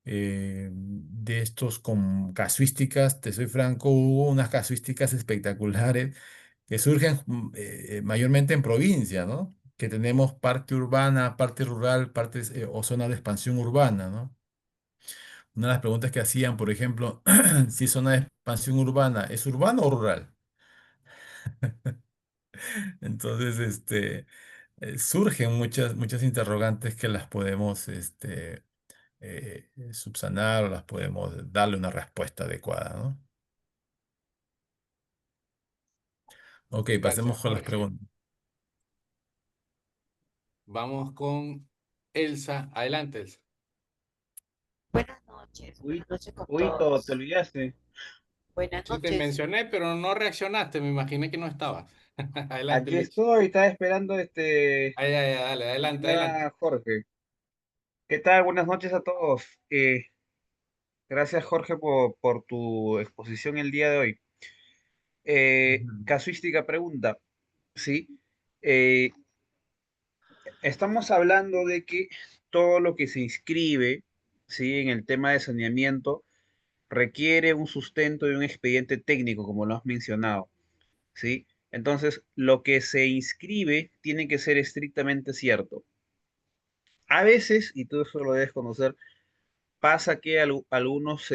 de estos con casuísticas, te soy franco, hubo unas casuísticas espectaculares que surgen mayormente en provincia, ¿no? Que tenemos parte urbana, parte rural, partes o zona de expansión urbana, ¿no? Una de las preguntas que hacían, por ejemplo, si zona de expansión urbana es urbano o rural. Entonces, surgen muchas interrogantes que las podemos, subsanar o las podemos darle una respuesta adecuada, ¿no? Ok, Gracias, pasemos con las Jorge. preguntas. Vamos con Elsa. Adelante, Elsa. Uy, Buenas noches con Huito, te todos. olvidaste. Buenas Sí te noches. mencioné, pero no reaccionaste. Me imaginé que no estabas. Adelante, Aquí Luis. estoy, estaba esperando Ay, ay, ay, dale, adelante, terminar adelante. a Jorge. ¿Qué tal? Buenas noches a todos. Gracias, Jorge, por tu exposición el día de hoy. Ujú. Casuística pregunta, ¿sí? Eh, Estamos hablando de que todo lo que se inscribe, ¿sí? En el tema de saneamiento requiere un sustento y un expediente técnico, como lo has mencionado. ¿Sí? Entonces, lo que se inscribe tiene que ser estrictamente cierto. A veces, y tú eso lo debes conocer, pasa que algunos,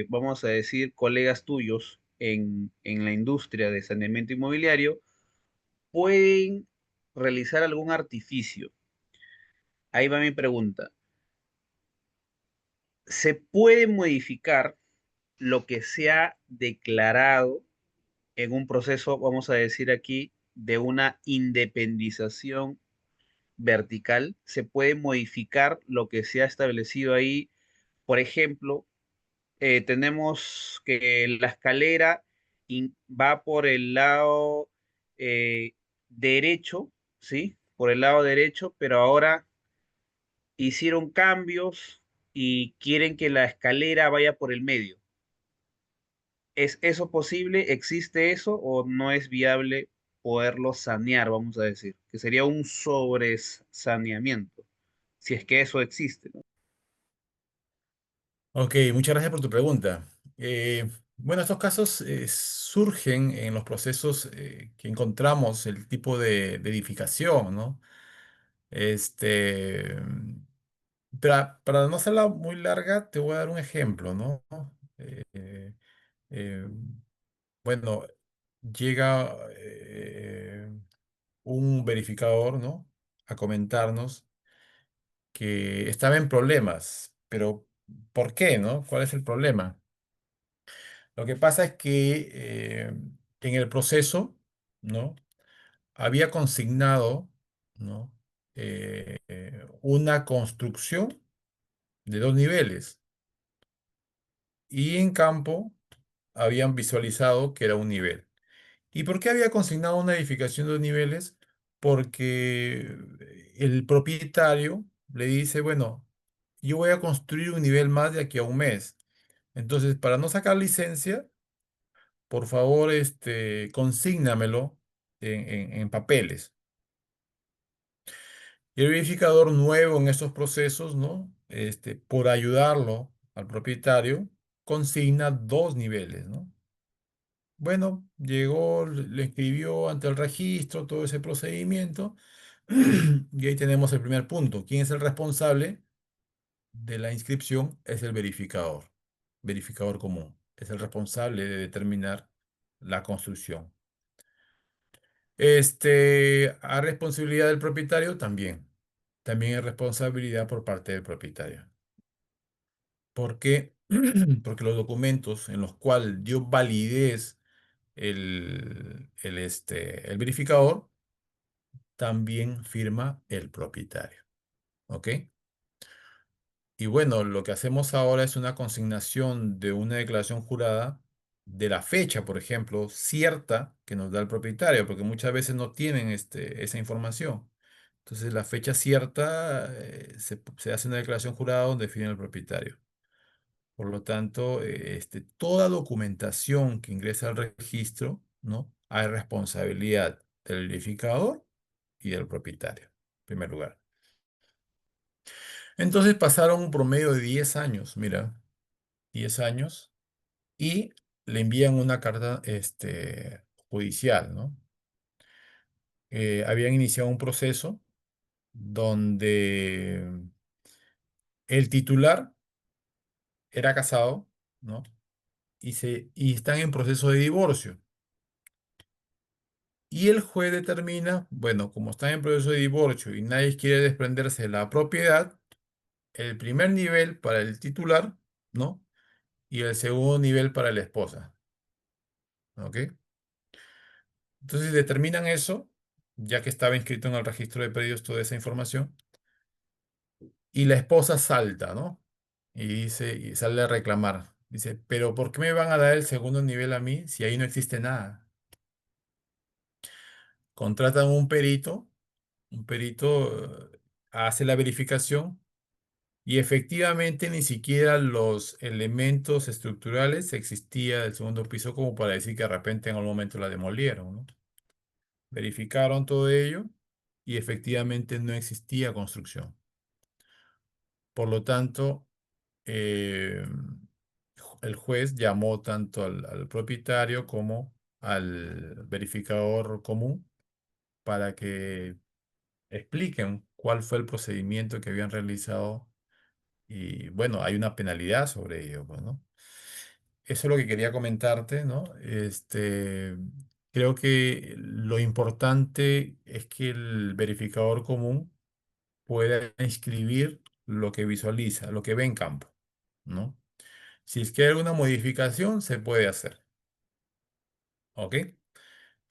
vamos a decir, colegas tuyos en la industria de saneamiento inmobiliario pueden realizar algún artificio. Ahí va mi pregunta. ¿Se puede modificar lo que se ha declarado en un proceso, vamos a decir aquí, de una independización vertical? Se puede modificar lo que se ha establecido ahí. Por ejemplo, tenemos que la escalera va por el lado eh, derecho, ¿sí? Por el lado derecho, pero ahora hicieron cambios y quieren que la escalera vaya por el medio. ¿Es eso posible? ¿Existe eso o no es viable poderlo sanear, vamos a decir? Que sería un sobresaneamiento, si es que eso existe, ¿no? Ok, muchas gracias por tu pregunta. Bueno, estos casos surgen en los procesos que encontramos, el tipo de edificación, ¿no? Este, para no hacerla muy larga, te voy a dar un ejemplo, ¿no? Eh, eh, bueno, llega un verificador, ¿no? A comentarnos que estaba en problemas, pero ¿por qué, no? ¿Cuál es el problema? Lo que pasa es que en el proceso, ¿no? Había consignado, ¿no? Una construcción de 2 niveles y en campo habían visualizado que era un nivel. ¿Y por qué había consignado una edificación de 2 niveles? Porque el propietario le dice, bueno, yo voy a construir un nivel más de aquí a un mes. Entonces, para no sacar licencia, por favor, consígnamelo en papeles. Y el verificador nuevo en estos procesos, ¿no? Por ayudarlo al propietario, consigna 2 niveles, ¿no? Bueno, llegó, le escribió ante el registro todo ese procedimiento y ahí tenemos el primer punto. ¿Quién es el responsable de la inscripción? Es el verificador común. Es el responsable de determinar la construcción. A responsabilidad del propietario también. También hay responsabilidad por parte del propietario. ¿Por qué? Porque los documentos en los cuales dio validez el verificador, también firma el propietario. ¿Ok? Y bueno, lo que hacemos ahora es una consignación de una declaración jurada de la fecha, por ejemplo, cierta que nos da el propietario, porque muchas veces no tienen esa información. Entonces, la fecha cierta se hace una declaración jurada donde define el propietario. Por lo tanto, toda documentación que ingresa al registro, ¿no? Hay responsabilidad del verificador y del propietario, en primer lugar. Entonces pasaron un promedio de 10 años, mira, 10 años, y le envían una carta judicial, ¿no? Habían iniciado un proceso donde el titular era casado, ¿no? Y están en proceso de divorcio. Y el juez determina, bueno, como están en proceso de divorcio y nadie quiere desprenderse de la propiedad, el primer nivel para el titular, ¿no? Y el segundo nivel para la esposa, ¿ok? Entonces determinan eso, ya que estaba inscrito en el registro de predios toda esa información, y la esposa salta, ¿no? Y dice, y sale a reclamar. Dice, pero ¿por qué me van a dar el segundo nivel a mí si ahí no existe nada? Contratan un perito hace la verificación y efectivamente ni siquiera los elementos estructurales existía del segundo piso como para decir que de repente en algún momento la demolieron, ¿no? Verificaron todo ello y efectivamente no existía construcción. Por lo tanto, eh, el juez llamó tanto al propietario como al verificador común para que expliquen cuál fue el procedimiento que habían realizado y bueno, hay una penalidad sobre ello, pues, ¿no? Eso es lo que quería comentarte, ¿no? Creo que lo importante es que el verificador común pueda inscribir lo que visualiza, lo que ve en campo, ¿no? Si es que hay alguna modificación, se puede hacer, ¿ok?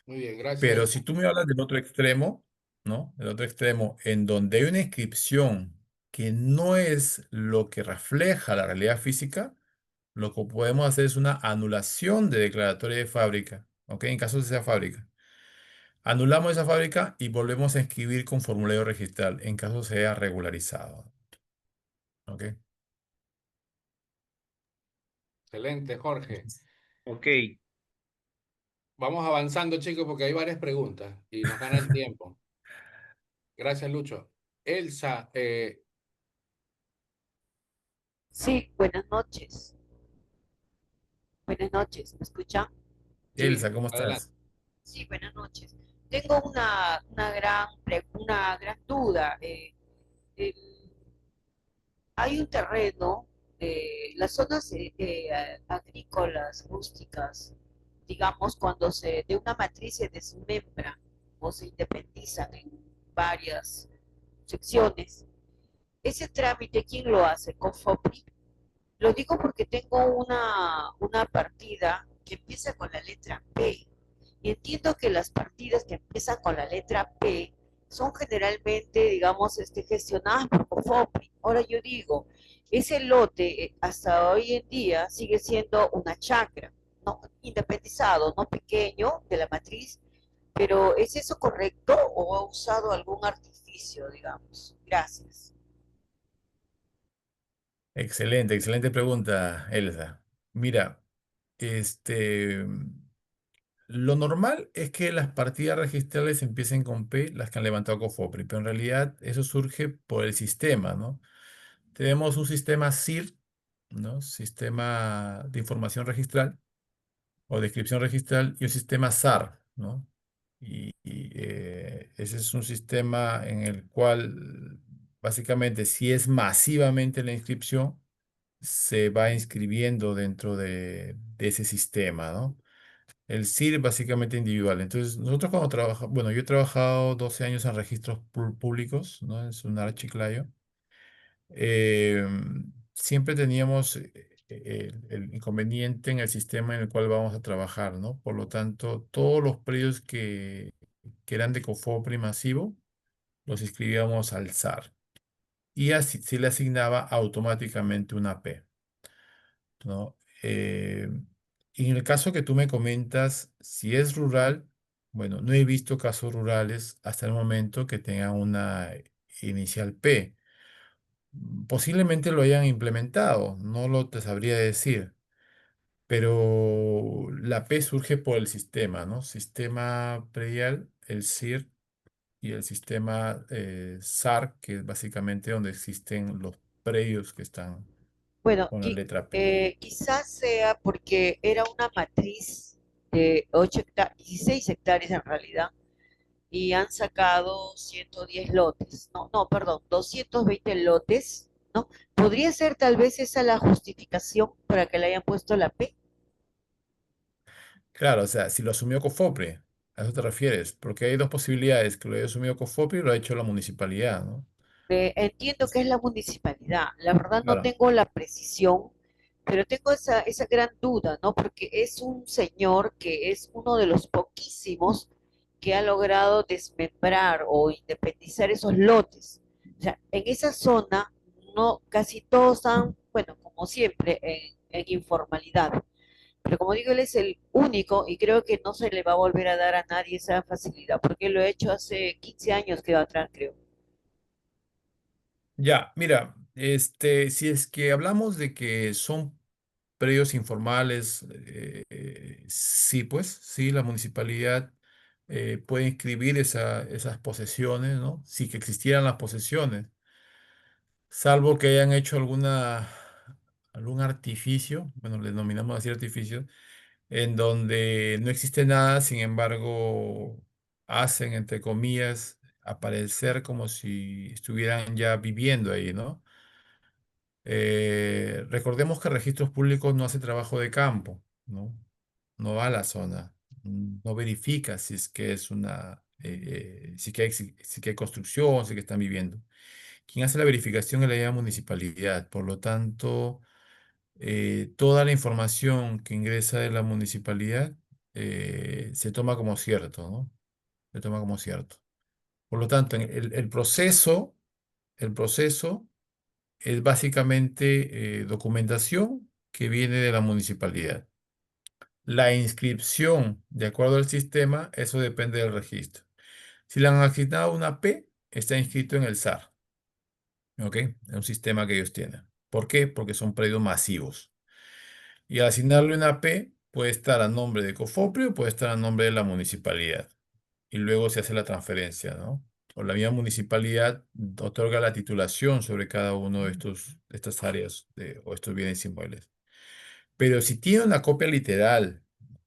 Muy bien, gracias, Pero Elsa. si tú me hablas del otro extremo, ¿no? El otro extremo, en donde hay una inscripción que no es lo que refleja la realidad física, lo que podemos hacer es una anulación de declaratoria de fábrica, ¿ok? En caso de sea fábrica. Anulamos esa fábrica y volvemos a inscribir con formulario registral en caso sea regularizado, ¿ok? Excelente, Jorge. Ok, Vamos avanzando, chicos, porque hay varias preguntas y nos gana el tiempo. Gracias, Lucho. Elsa, Sí, buenas noches. Buenas noches, ¿me escucha? sí, Elsa, ¿cómo adelante. estás? Sí, buenas noches. Tengo una gran duda. El- Hay un terreno, las zonas agrícolas, rústicas, digamos, cuando de una matriz se desmembran o se independizan en varias secciones. Ese trámite, ¿quién lo hace? ¿Confopri? Lo digo porque tengo una partida que empieza con la letra P. Y entiendo que las partidas que empiezan con la letra P son generalmente, digamos, gestionadas por COFOPRI. Ahora yo digo, ese lote hasta hoy en día sigue siendo una chacra, ¿no? Independizado, no pequeño de la matriz, pero ¿es eso correcto o ha usado algún artificio, digamos? Gracias. Excelente, excelente pregunta, Elsa. Mira, este, lo normal es que las partidas registrales empiecen con P, las que han levantado Cofopri, pero en realidad eso surge por el sistema, ¿no? Tenemos un sistema SIR, ¿no? Sistema de información registral o de inscripción registral y un sistema SAR, ¿no? Ese es un sistema en el cual básicamente si es masivamente la inscripción, se va inscribiendo dentro de ese sistema, ¿no? El SIR básicamente individual. Entonces, nosotros cuando trabajamos, bueno, yo he trabajado 12 años en registros públicos, ¿no? En Sunar Chiclayo. Eh, Siempre teníamos el inconveniente en el sistema en el cual vamos a trabajar, ¿no? Por lo tanto, todos los predios que eran de Cofopri masivo, los inscribíamos al SAR. Y así se le asignaba automáticamente una P, ¿no? Y en el caso que tú me comentas, si es rural, bueno, no he visto casos rurales hasta el momento que tengan una inicial P. Posiblemente lo hayan implementado, no lo te sabría decir, pero la P surge por el sistema, ¿no? Sistema predial, el SIR y el sistema SAR, que es básicamente donde existen los predios que están Bueno, con la letra P. quizás sea porque era una matriz de 16 hectáreas en realidad, y han sacado 110 lotes, no, no, perdón, 220 lotes, ¿no? ¿Podría ser tal vez esa la justificación para que le hayan puesto la P? Claro, o sea, si lo asumió COFOPRE, ¿a eso te refieres? Porque hay dos posibilidades, que lo haya asumido COFOPRE y lo ha hecho la municipalidad, ¿no? Entiendo que es la municipalidad, la verdad no Claro. tengo la precisión, pero tengo esa gran duda, ¿no? Porque es un señor que es uno de los poquísimos que ha logrado desmembrar o independizar esos lotes. O sea, en esa zona no, casi todos están, bueno, como siempre, en informalidad. Pero como digo, él es el único y creo que no se le va a volver a dar a nadie esa facilidad, porque lo he hecho hace 15 años que va atrás, creo. Ya, mira, si es que hablamos de que son predios informales, sí, pues, sí, la municipalidad puede inscribir esas posesiones, ¿no? Si que existieran las posesiones, salvo que hayan hecho algún artificio, bueno, le denominamos así artificio, en donde no existe nada, sin embargo, hacen, entre comillas, aparecer como si estuvieran ya viviendo ahí, ¿no? Recordemos que Registros Públicos no hace trabajo de campo, ¿no? No va a la zona, no verifica si es que es si que hay construcción, si que están viviendo. Quien hace la verificación es la municipalidad, por lo tanto toda la información que ingresa de la municipalidad se toma como cierto, ¿no? Se toma como cierto. Por lo tanto, el proceso es básicamente documentación que viene de la municipalidad. La inscripción, de acuerdo al sistema, eso depende del registro. Si le han asignado una P, está inscrito en el SAR, ¿ok? Es un sistema que ellos tienen. ¿Por qué? Porque son predios masivos. Y al asignarle una P, puede estar a nombre de Cofopri o puede estar a nombre de la municipalidad. Y luego se hace la transferencia, ¿no? O la misma municipalidad otorga la titulación sobre cada uno de estas áreas o estos bienes inmuebles. Pero si tiene una copia literal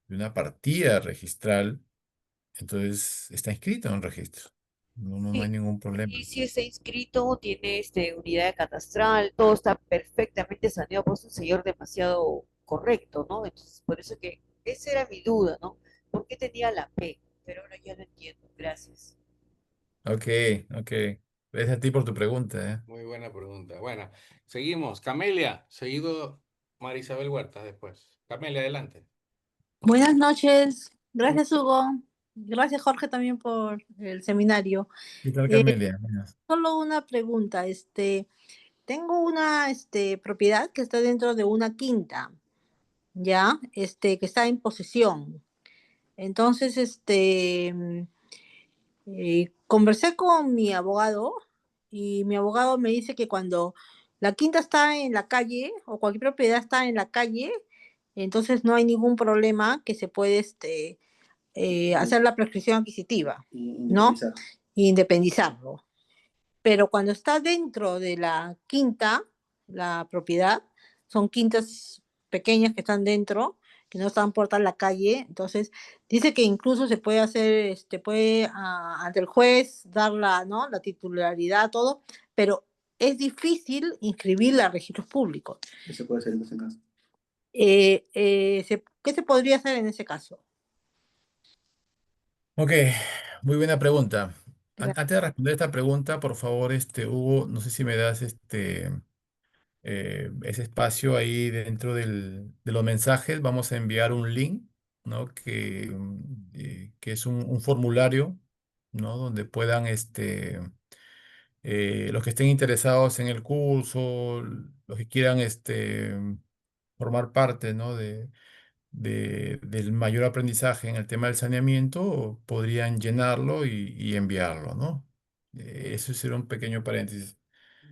de una partida registral, entonces está inscrito en un registro. No, no, no hay Sí, ningún sí, problema. sí está inscrito, tiene unidad catastral, todo está perfectamente saneado, pues es un señor demasiado correcto, ¿no? Entonces, por eso que esa era mi duda, ¿no? ¿Por qué tenía la P? Pero ahora ya lo entiendo, gracias. Ok, ok. Gracias a ti por tu pregunta, ¿eh? Muy buena pregunta. Bueno, seguimos. Camelia, seguido Marisabel Huerta después. Camelia, adelante. Buenas noches. Gracias, Hugo. Gracias, Jorge, también por el seminario. ¿Qué tal, Eh, Camelia? Buenas. solo una pregunta. Tengo una propiedad que está dentro de una quinta, ¿ya? Que está en posesión. Entonces, conversé con mi abogado y mi abogado me dice que cuando la quinta está en la calle o cualquier propiedad está en la calle, entonces no hay ningún problema que se puede, hacer la prescripción adquisitiva, ¿no? Independizarlo. Pero cuando está dentro de la quinta, la propiedad, son quintas pequeñas que están dentro, que no están por la calle, entonces dice que incluso se puede hacer, puede ante el juez dar la, ¿no? La titularidad, todo, pero es difícil inscribirla a registros públicos. ¿Qué se puede hacer en ese caso? ¿Qué se podría hacer en ese caso? Ok, muy buena pregunta. Gracias. Antes de responder esta pregunta, por favor, Hugo, no sé si me das ese espacio ahí dentro de los mensajes. Vamos a enviar un link, ¿no? Que es un formulario, ¿no? Donde puedan, los que estén interesados en el curso, los que quieran, formar parte, ¿no? del mayor aprendizaje en el tema del saneamiento, podrían llenarlo y enviarlo, ¿no? Eso será un pequeño paréntesis.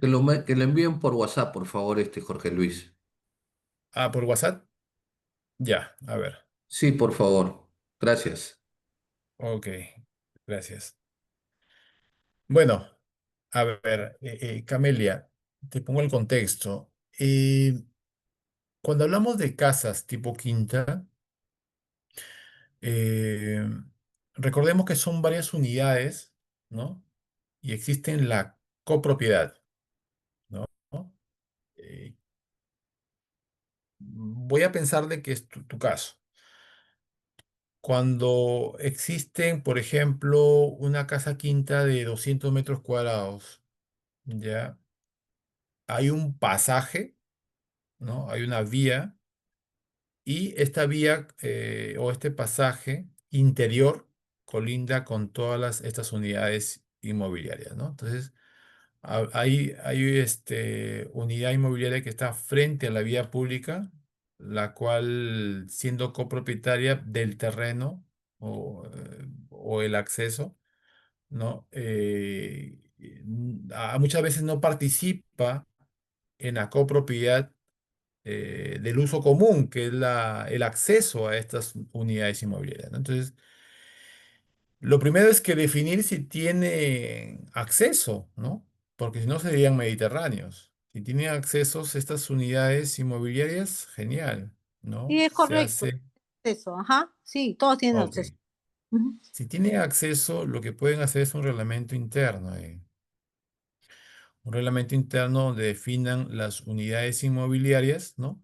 Que lo envíen por WhatsApp, por favor, Jorge Luis. Ah, por WhatsApp. Ya, a ver. Sí, por favor. Gracias. Ok, gracias. Bueno, a ver, Camelia, te pongo el contexto. Cuando hablamos de casas tipo quinta, eh, recordemos que son varias unidades, ¿no? Y existen la copropiedad, ¿no? Eh, Voy a pensar de que es tu caso. Cuando existen, por ejemplo, una casa quinta de 200 metros cuadrados, ¿ya? Hay un pasaje, ¿no? Hay una vía y esta vía o este pasaje interior colinda con estas unidades inmobiliarias, ¿no? Entonces, hay unidad inmobiliaria que está frente a la vía pública, la cual, siendo copropietaria del terreno o el acceso, ¿no? Muchas veces no participa en la copropiedad del uso común, que es el acceso a estas unidades inmobiliarias, ¿no? Entonces, lo primero es que definir si tiene acceso, ¿no? Porque si no serían mediterráneos. Si tienen accesos estas unidades inmobiliarias, genial, Sí, ¿no? es Se correcto, hace, eso, ajá, sí, todos tienen ok. acceso. Ujú. Si tienen acceso, lo que pueden hacer es un reglamento interno, un reglamento interno donde definan las unidades inmobiliarias, ¿no?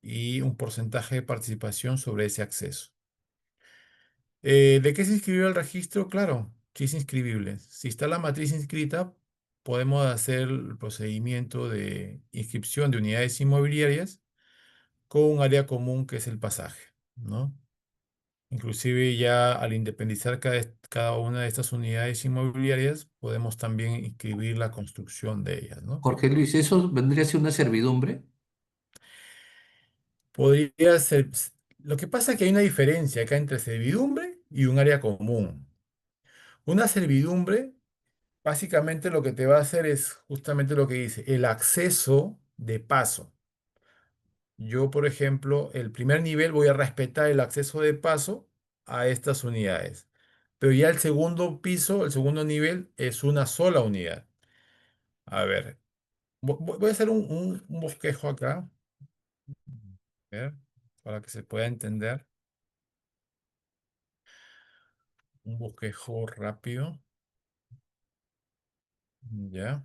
Y un porcentaje de participación sobre ese acceso. ¿De qué se inscribió el registro? Claro, sí es inscribible. Si está la matriz inscrita, podemos hacer el procedimiento de inscripción de unidades inmobiliarias con un área común que es el pasaje, ¿no? Inclusive ya al independizar cada una de estas unidades inmobiliarias, podemos también inscribir la construcción de ellas, ¿no? Jorge Luis, ¿eso vendría a ser una servidumbre? Podría ser. Lo que pasa es que hay una diferencia acá entre servidumbre y un área común. Una servidumbre, básicamente lo que te va a hacer es justamente lo que dice, el acceso de paso. Yo, por ejemplo, el primer nivel voy a respetar el acceso de paso a estas unidades. Pero ya el segundo piso, el segundo nivel, es una sola unidad. A ver, voy a hacer un bosquejo acá, a ver, para que se pueda entender. Un bosquejo rápido. Ya,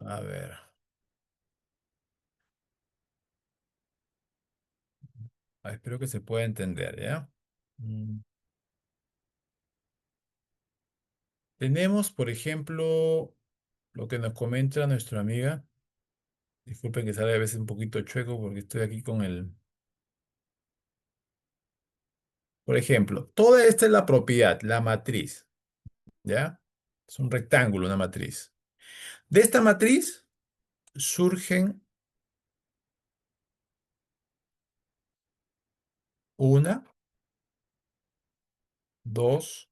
a ver. Espero que se pueda entender, ¿ya? Mm, Tenemos, por ejemplo, lo que nos comenta nuestra amiga. Disculpen que sale a veces un poquito chueco porque estoy aquí con el... Por ejemplo, toda esta es la propiedad, la matriz, ¿ya? Es un rectángulo, una matriz. De esta matriz surgen una, dos,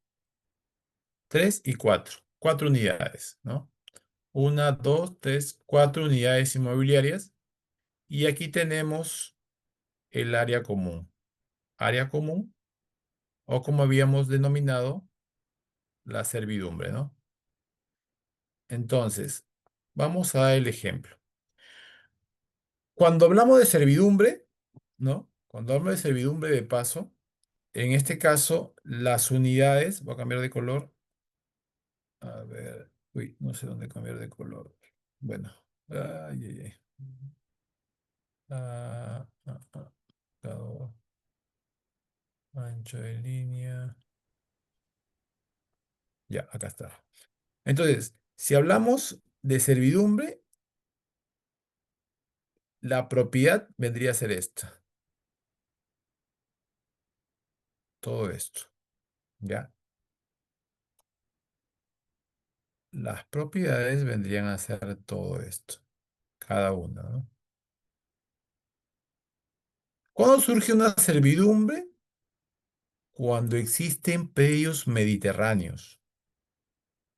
tres y cuatro. Cuatro unidades, ¿no? Una, dos, tres, cuatro unidades inmobiliarias. Y aquí tenemos el área común. Área común, o como habíamos denominado, la servidumbre, ¿no? Entonces, vamos a el ejemplo. Cuando hablamos de servidumbre, ¿no? Cuando hablamos de servidumbre de paso, en este caso, las unidades, voy a cambiar de color. A ver, uy, no sé dónde cambiar de color. Bueno, ay, ay, ay. Marcador, ancho de línea. Ya, acá está. Entonces, si hablamos de servidumbre, la propiedad vendría a ser esta, todo esto, ¿ya? Las propiedades vendrían a ser todo esto, cada una, ¿no? ¿Cuándo surge una servidumbre? Cuando existen predios mediterráneos,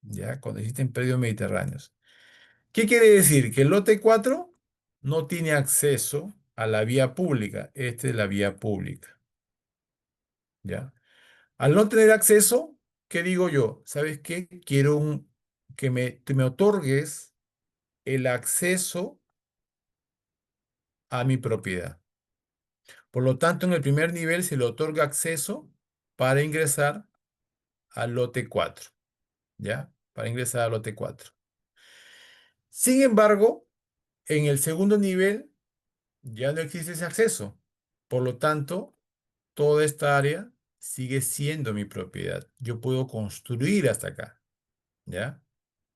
¿ya? Cuando existen predios mediterráneos. ¿Qué quiere decir? Que el lote 4 no tiene acceso a la vía pública. Esta es la vía pública, ¿ya? Al no tener acceso, ¿qué digo yo? ¿Sabes qué? Quiero que me otorgues el acceso a mi propiedad. Por lo tanto, en el primer nivel se le otorga acceso para ingresar al lote 4, ¿ya? Para ingresar al lote 4. Sin embargo, en el segundo nivel ya no existe ese acceso. Por lo tanto, toda esta área sigue siendo mi propiedad. Yo puedo construir hasta acá, ¿ya?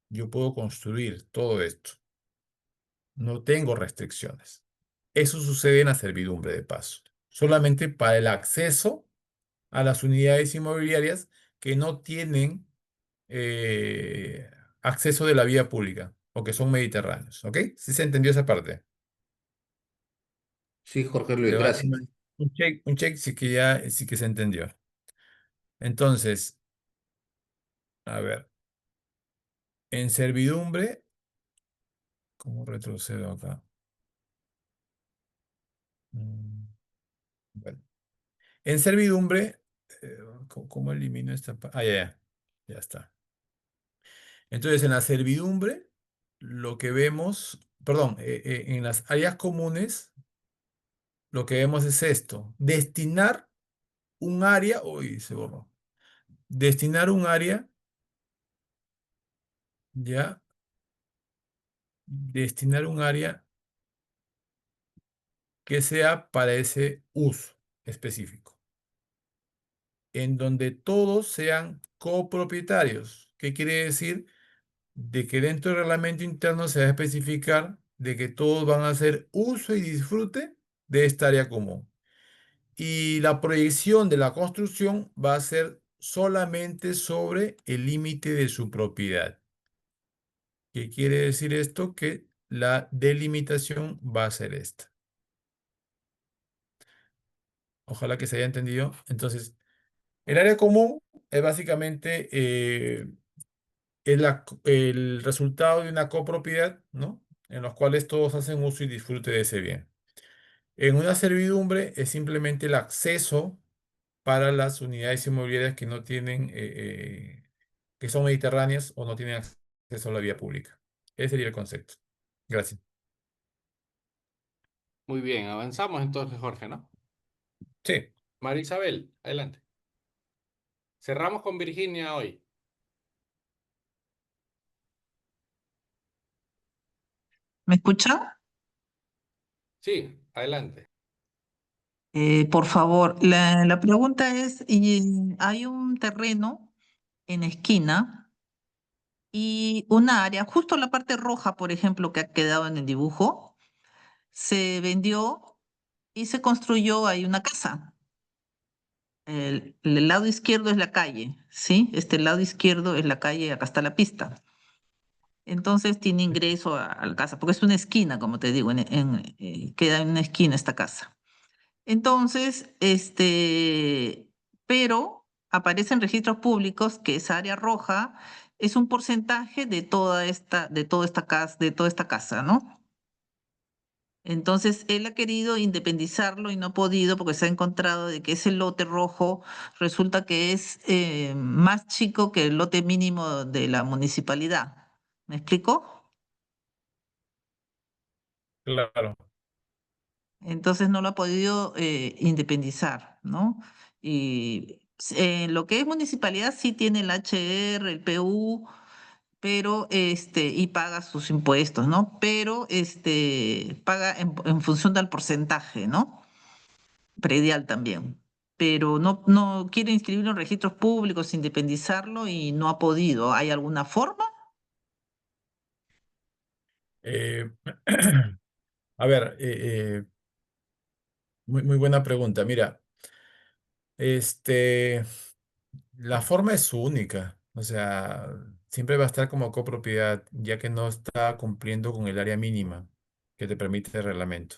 Yo puedo construir todo esto. No tengo restricciones. Eso sucede en la servidumbre de paso. Solamente para el acceso a las unidades inmobiliarias que no tienen eh, acceso de la vía pública o que son mediterráneos. ¿Ok? ¿Sí se entendió esa parte? Sí, Jorge Luis, Levanten gracias. un check sí que ya sí que se entendió. Entonces, a ver, en servidumbre, ¿cómo retrocedo acá? Mm, bueno. En servidumbre, ¿cómo elimino esta parte? Ah, ya está. Entonces, en la servidumbre, lo que vemos, perdón, en las áreas comunes, lo que vemos es esto: destinar un área, uy, se borró, destinar un área, ya, destinar un área que sea para ese uso específico, en donde todos sean copropietarios. ¿Qué quiere decir? De que dentro del reglamento interno se va a especificar de que todos van a hacer uso y disfrute de esta área común. Y la proyección de la construcción va a ser solamente sobre el límite de su propiedad. ¿Qué quiere decir esto? Que la delimitación va a ser esta. Ojalá que se haya entendido. Entonces, el área común es básicamente el resultado de una copropiedad, ¿no? En los cuales todos hacen uso y disfrute de ese bien. En una servidumbre es simplemente el acceso para las unidades inmobiliarias que no tienen, que son mediterráneas o no tienen acceso a la vía pública. Ese sería el concepto. Gracias. Muy bien, avanzamos entonces, Jorge, ¿no? Sí. María Isabel, adelante. Cerramos con Virginia hoy. ¿Me escucha? Sí, adelante. Por favor, la pregunta es, hay un terreno en esquina y una área, justo la parte roja, por ejemplo, que ha quedado en el dibujo, se vendió y se construyó ahí una casa. El lado izquierdo es la calle, ¿sí? Este lado izquierdo es la calle, acá está la pista. Entonces tiene ingreso a la casa, porque es una esquina, como te digo, queda en una esquina esta casa. Entonces, pero aparece en registros públicos que esa área roja es un porcentaje de toda esta casa, ¿no? Entonces, él ha querido independizarlo y no ha podido porque se ha encontrado de que ese lote rojo resulta que es más chico que el lote mínimo de la municipalidad. ¿Me explico? Claro. Entonces no lo ha podido independizar, ¿no? Y lo que es municipalidad sí tiene el HR, el PU, pero y paga sus impuestos, ¿no? Pero paga en función del porcentaje, ¿no? Predial también. Pero no quiere inscribirlo en registros públicos, independizarlo y no ha podido. ¿Hay alguna forma? Eh, a ver, muy buena pregunta. Mira, este, la forma es única. O sea, siempre va a estar como copropiedad, ya que no está cumpliendo con el área mínima que te permite el reglamento.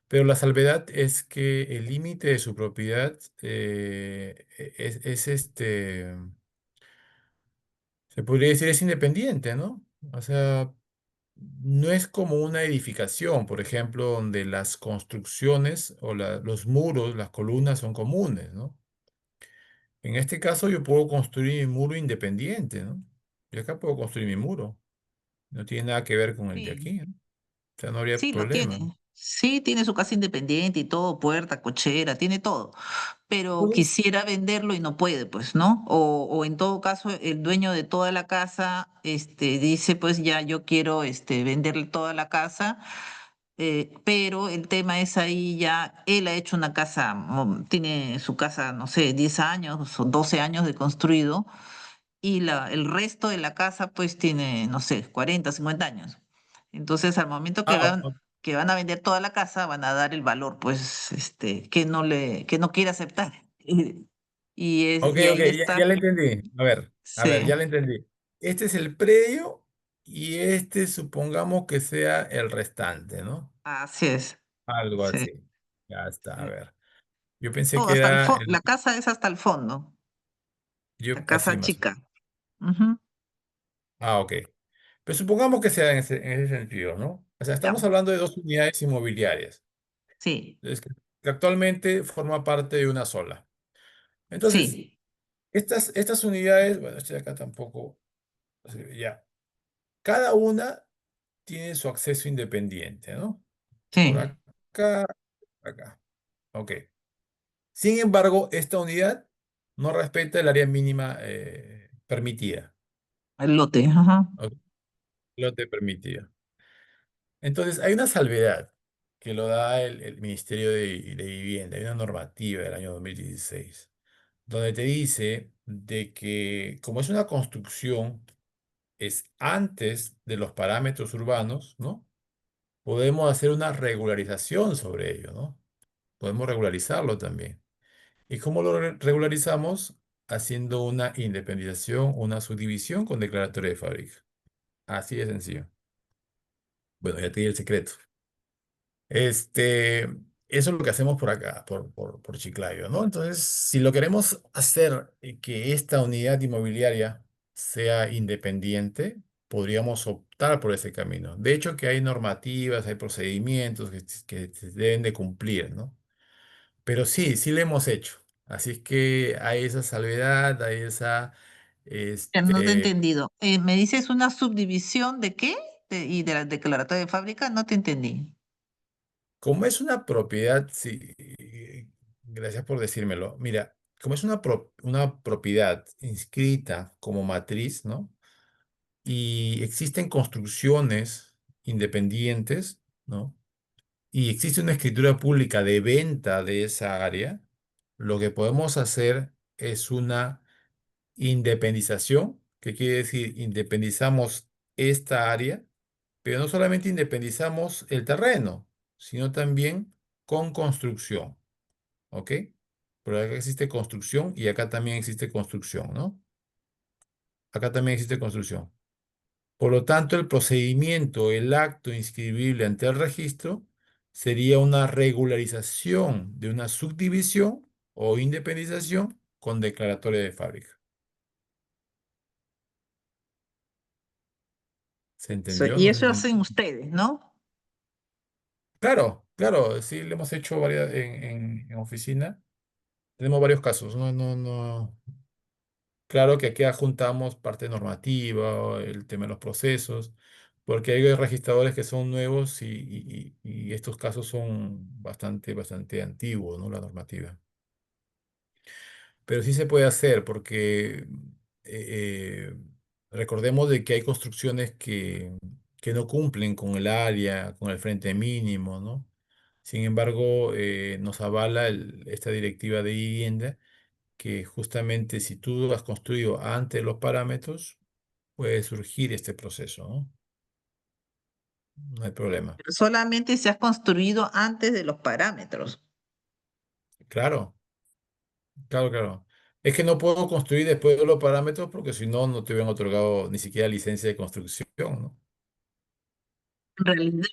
Pero la salvedad es que el límite de su propiedad se podría decir, es independiente, ¿no? O sea, no es como una edificación, por ejemplo, donde las construcciones o los muros, las columnas son comunes, ¿no? En este caso yo puedo construir mi muro independiente, ¿no? Yo acá puedo construir mi muro. No tiene nada que ver con el de Sí, aquí, ¿no? O sea, no habría sí, lo problema. tiene. Sí, tiene su casa independiente y todo, puerta, cochera, tiene todo. Pero Entonces, quisiera venderlo y no puede, pues, ¿no? O en todo caso, el dueño de toda la casa, dice, pues ya yo quiero, venderle toda la casa, pero el tema es ahí ya, él ha hecho una casa, tiene su casa, no sé, 10 años o 12 años de construido, y el resto de la casa pues tiene, no sé, 40 50 años. Entonces, al momento ah, o- que van a vender toda la casa, van a dar el valor, pues, que no quiere aceptar. ok, Y ok, ahí ya, está, ya le entendí. A ver, sí, ya le entendí. Este es el predio y este supongamos que sea el restante, ¿no? así es, Algo sí. así. Ya está, a Sí. ver. Yo pensé Todo que hasta era la casa es hasta el fondo, yo la así casa más o menos. chica. Ujú. Ah, ok. Pero supongamos que sea en ese sentido, ¿no? O sea, estamos Ya, hablando de dos unidades inmobiliarias. sí, Que actualmente forma parte de una sola. Entonces, sí, estas unidades, bueno, este de acá tampoco, o sea, ya, cada una tiene su acceso independiente, ¿no? Por sí, acá, acá. Ok. Sin embargo, esta unidad no respeta el área mínima permitida. el lote, ajá. ¿Ok? Lo te permitida. Entonces, hay una salvedad que lo da el Ministerio de Vivienda, hay una normativa del año 2016 donde te dice de que como es una construcción, es antes de los parámetros urbanos, ¿no? Podemos hacer una regularización sobre ello, ¿no? Podemos regularizarlo también. ¿Y cómo lo regularizamos? Haciendo una independización, una subdivisión con declaratoria de fábrica. Así de sencillo. Bueno, ya te di el secreto. Este, eso es lo que hacemos por acá, por Chiclayo, ¿no? Entonces, si lo queremos hacer que esta unidad inmobiliaria sea independiente, podríamos optar por ese camino. De hecho, que hay normativas, hay procedimientos que se deben de cumplir, ¿no? Pero sí, sí lo hemos hecho. Así es que hay esa salvedad, hay esa, Ya no te he este, entendido. ¿Me dices una subdivisión de qué? ¿Y de la declaratoria de fábrica? No te entendí. como es una propiedad, sí, gracias por decírmelo. Mira, como es una propiedad inscrita como matriz, ¿no? Y existen construcciones independientes, ¿no? Y existe una escritura pública de venta de esa área, lo que podemos hacer es una independización, que quiere decir independizamos esta área, pero no solamente independizamos el terreno, sino también con construcción, ¿ok? Pero acá existe construcción y acá también existe construcción, ¿no? Acá también existe construcción. Por lo tanto, el procedimiento, el acto inscribible ante el registro, sería una regularización de una subdivisión o independización con declaratoria de fábrica. ¿Se entendió? Y No sé eso si hacen ustedes, ¿no? Claro, claro, sí, lo hemos hecho varias en oficina. Tenemos varios casos. No, no, no. Claro que aquí adjuntamos parte normativa, el tema de los procesos, porque hay registradores que son nuevos y estos casos son bastante antiguos, ¿no? La normativa. Pero sí se puede hacer porque recordemos de que hay construcciones que no cumplen con el área, con el frente mínimo, ¿no? Sin embargo, nos avala esta directiva de vivienda que justamente si tú lo has construido antes de los parámetros, puede surgir este proceso, ¿no? No hay problema. Pero solamente se ha construido antes de los parámetros. Claro, claro, claro. Es que no puedo construir después de los parámetros porque si no, no te hubieran otorgado ni siquiera licencia de construcción, ¿no? En realidad,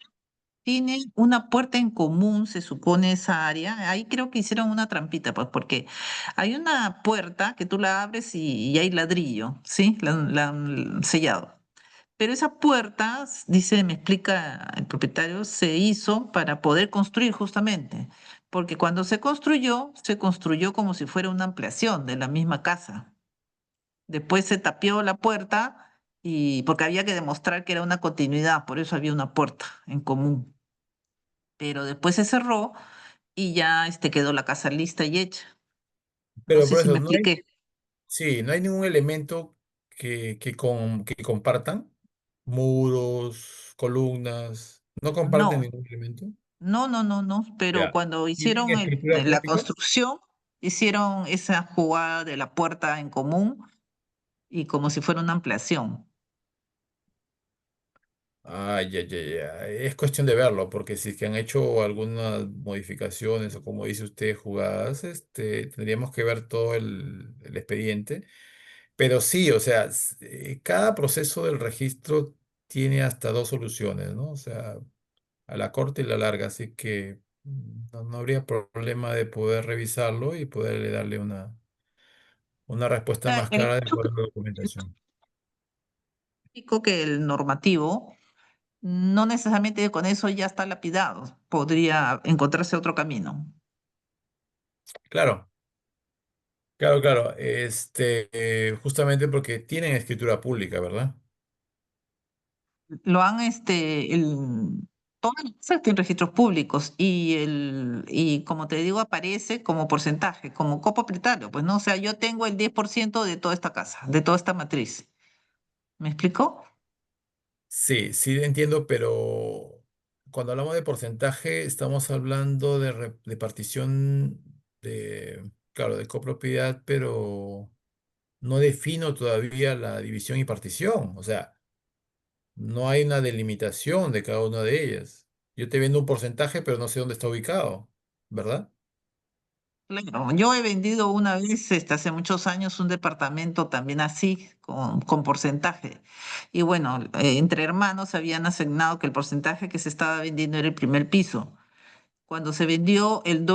tiene una puerta en común, se supone, esa área. Ahí creo que hicieron una trampita, pues, porque hay una puerta que tú la abres y hay ladrillo, ¿sí? La han sellado. Pero esa puerta, dice, me explica el propietario, se hizo para poder construir justamente, porque cuando se construyó como si fuera una ampliación de la misma casa. Después se tapió la puerta y porque había que demostrar que era una continuidad, por eso había una puerta en común. Pero después se cerró y ya quedó la casa lista y hecha. No Pero sé por si eso, me no hay, expliqué. sí, no hay ningún elemento que compartan. Muros, columnas, no comparten No, ningún elemento. no, pero Ya. cuando ¿Tienen hicieron escritura la pública? construcción, hicieron esa jugada de la puerta en común y como si fuera una ampliación. Ah, ya, ya, ya. Es cuestión de verlo, porque si es que han hecho algunas modificaciones o como dice usted, jugadas, tendríamos que ver todo el expediente. Pero sí, o sea, cada proceso del registro tiene hasta dos soluciones, ¿no? O sea, a la corta y la larga, así que no habría problema de poder revisarlo y poderle darle una respuesta más El clara de hecho acuerdo a la documentación. práctico que el normativo no necesariamente con eso ya está lapidado, podría encontrarse otro camino. Claro, claro, claro. Justamente porque tienen escritura pública, ¿verdad? Lo han, todas las cosas tienen registros públicos y como te digo, aparece como porcentaje, como copropietario, pues no, o sea, yo tengo el 10% de toda esta casa, de toda esta matriz. ¿Me explico? Sí, sí entiendo, pero cuando hablamos de porcentaje, estamos hablando de partición claro, de copropiedad, pero no defino todavía la división y partición. O sea, no hay una delimitación de cada una de ellas. Yo te vendo un porcentaje, pero no sé dónde está ubicado, ¿verdad? Claro, yo he vendido una vez, hace muchos años, un departamento también así, con porcentaje. Y bueno, entre hermanos habían asignado que el porcentaje que se estaba vendiendo era el primer piso. Cuando se vendió el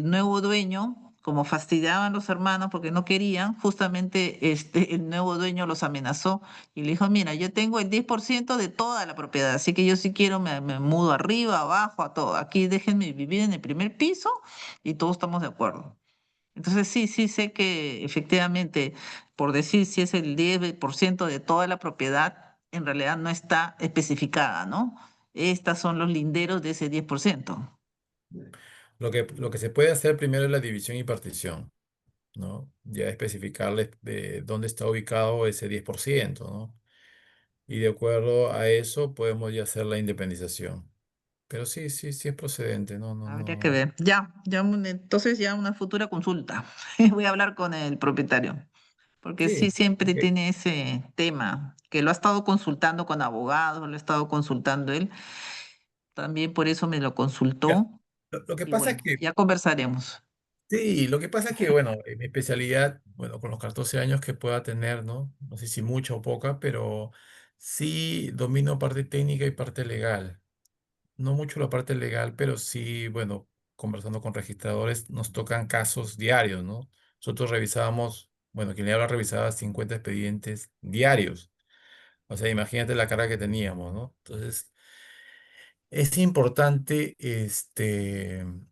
nuevo dueño, como fastidiaban los hermanos porque no querían, justamente el nuevo dueño los amenazó y le dijo, mira, yo tengo el 10% de toda la propiedad, así que yo si quiero me mudo arriba, abajo, a todo. Aquí déjenme vivir en el primer piso y todos estamos de acuerdo. Entonces sí, sí sé que efectivamente, por decir si es el 10% de toda la propiedad, en realidad no está especificada, ¿no? Estos son los linderos de ese 10%. Lo que se puede hacer primero es la división y partición, ¿no? Ya especificarles dónde está ubicado ese 10%, ¿no? Y de acuerdo a eso podemos ya hacer la independización. Pero sí, sí, sí es procedente, no, no, Habría que no. ver. Entonces ya una futura consulta. Voy a hablar con el propietario, porque sí Sí, siempre ok. tiene ese tema, que lo ha estado consultando con abogados, lo ha estado consultando él. También por eso me lo Ya. consultó Lo que y pasa es bueno, que, ya conversaremos. sí, lo que pasa es que, bueno, en mi especialidad, bueno, con los 14 años que pueda tener, ¿no? No sé si mucha o poca, pero sí domino parte técnica y parte legal. No mucho la parte legal, pero sí, bueno, conversando con registradores, nos tocan casos diarios, ¿no? Nosotros revisábamos, bueno, quien le habla revisaba 50 expedientes diarios. O sea, imagínate la carga que teníamos, ¿no? Entonces, es importante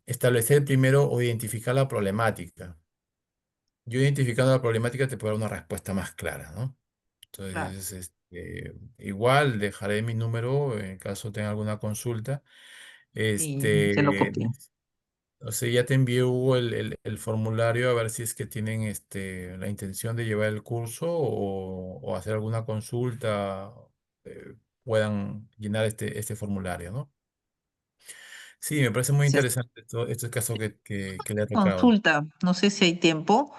establecer primero o identificar la problemática. Yo identificando la problemática te puedo dar una respuesta más clara, ¿no? Claro, Entonces, igual dejaré mi número en caso tenga alguna consulta. y se lo Este, copio. o sea, ya te envié Hugo el formulario a ver si es que tienen la intención de llevar el curso o hacer alguna consulta, puedan llenar este formulario, ¿no? Sí, me parece muy Gracias. interesante este caso que le ha tocado. Consulta, no sé si hay tiempo.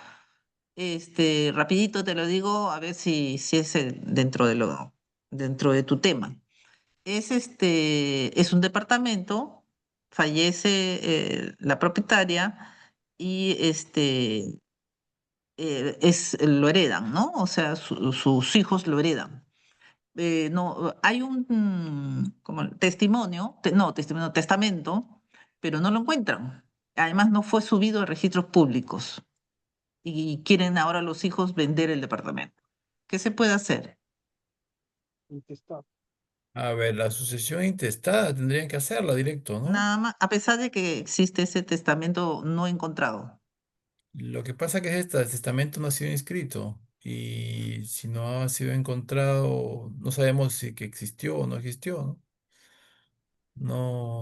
Rapidito te lo digo, a ver si es dentro de tu tema. Es un departamento, fallece la propietaria y lo heredan, ¿no? O sea, sus hijos lo heredan. no, hay un como testimonio, no, testimonio, testamento, pero no lo encuentran. Además, no fue subido a registros públicos y quieren ahora los hijos vender el departamento. ¿Qué se puede hacer? Intestado. A ver, la sucesión intestada tendrían que hacerla directo, ¿no? Nada más, a pesar de que existe ese testamento no encontrado. Lo que pasa que el testamento no ha sido inscrito y si no ha sido encontrado, no sabemos si que existió o no existió, ¿no?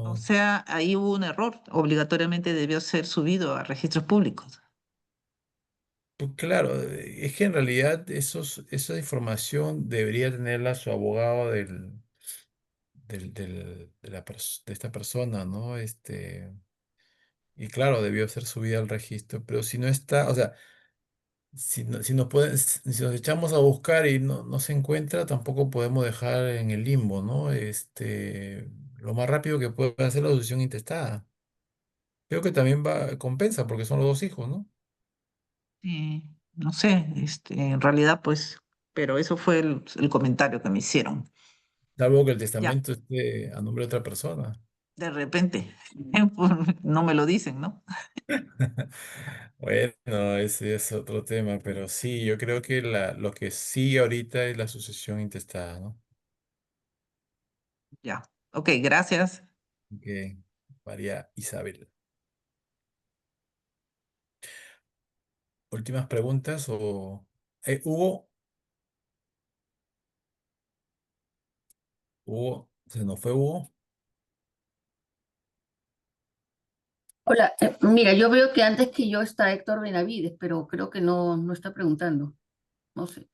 O No, sea, ahí hubo un error. Obligatoriamente debió ser subido a registros públicos. pues claro, es que en realidad esa información debería tenerla su abogado de esta persona, ¿no? Y claro, debió ser subida al registro, pero si no está, o sea, si nos echamos a buscar y no se encuentra, tampoco podemos dejar en el limbo, ¿no? Lo más rápido que puede hacer la sucesión intestada. Creo que también compensa porque son los dos hijos, ¿no? No sé, en realidad, pues, pero eso fue el comentario que me hicieron. Salvo que el Ya, testamento esté a nombre de otra persona. de repente, no me lo dicen, ¿no? Bueno, ese es otro tema, pero sí, yo creo que lo que sí ahorita es la sucesión intestada, ¿no? Ya, ok, gracias. Que María Isabel. ¿Últimas preguntas o Hugo? Hugo, ¿se nos fue Hugo? Hola, mira, yo veo que antes que yo está Héctor Benavides, pero creo que no está preguntando. No sé,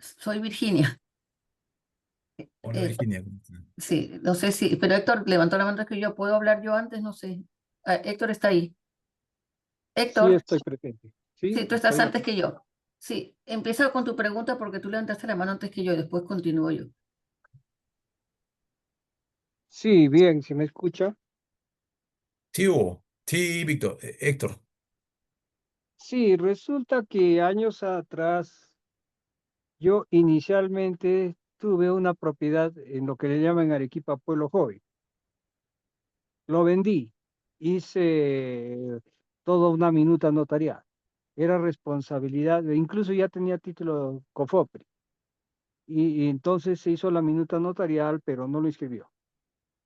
soy Virginia. Hola Eh, Virginia. ¿Cómo estás? sí, no sé si, pero Héctor levantó la mano antes que yo. ¿Puedo hablar yo antes? No sé. Ah, Héctor está ahí. Sí, Héctor, estoy presente. Sí, sí, tú estás estoy antes aquí. que yo. Sí, empieza con tu pregunta porque tú levantaste la mano antes que yo y después continúo yo. Sí, bien, si me escucha. Sí, Hugo. Sí, Víctor. Héctor. Sí, resulta que años atrás yo inicialmente tuve una propiedad en lo que le llaman Arequipa Pueblo Joven. Lo vendí, hice toda una minuta notarial. Era responsabilidad, incluso ya tenía título COFOPRI. Y entonces se hizo la minuta notarial, pero no lo inscribió.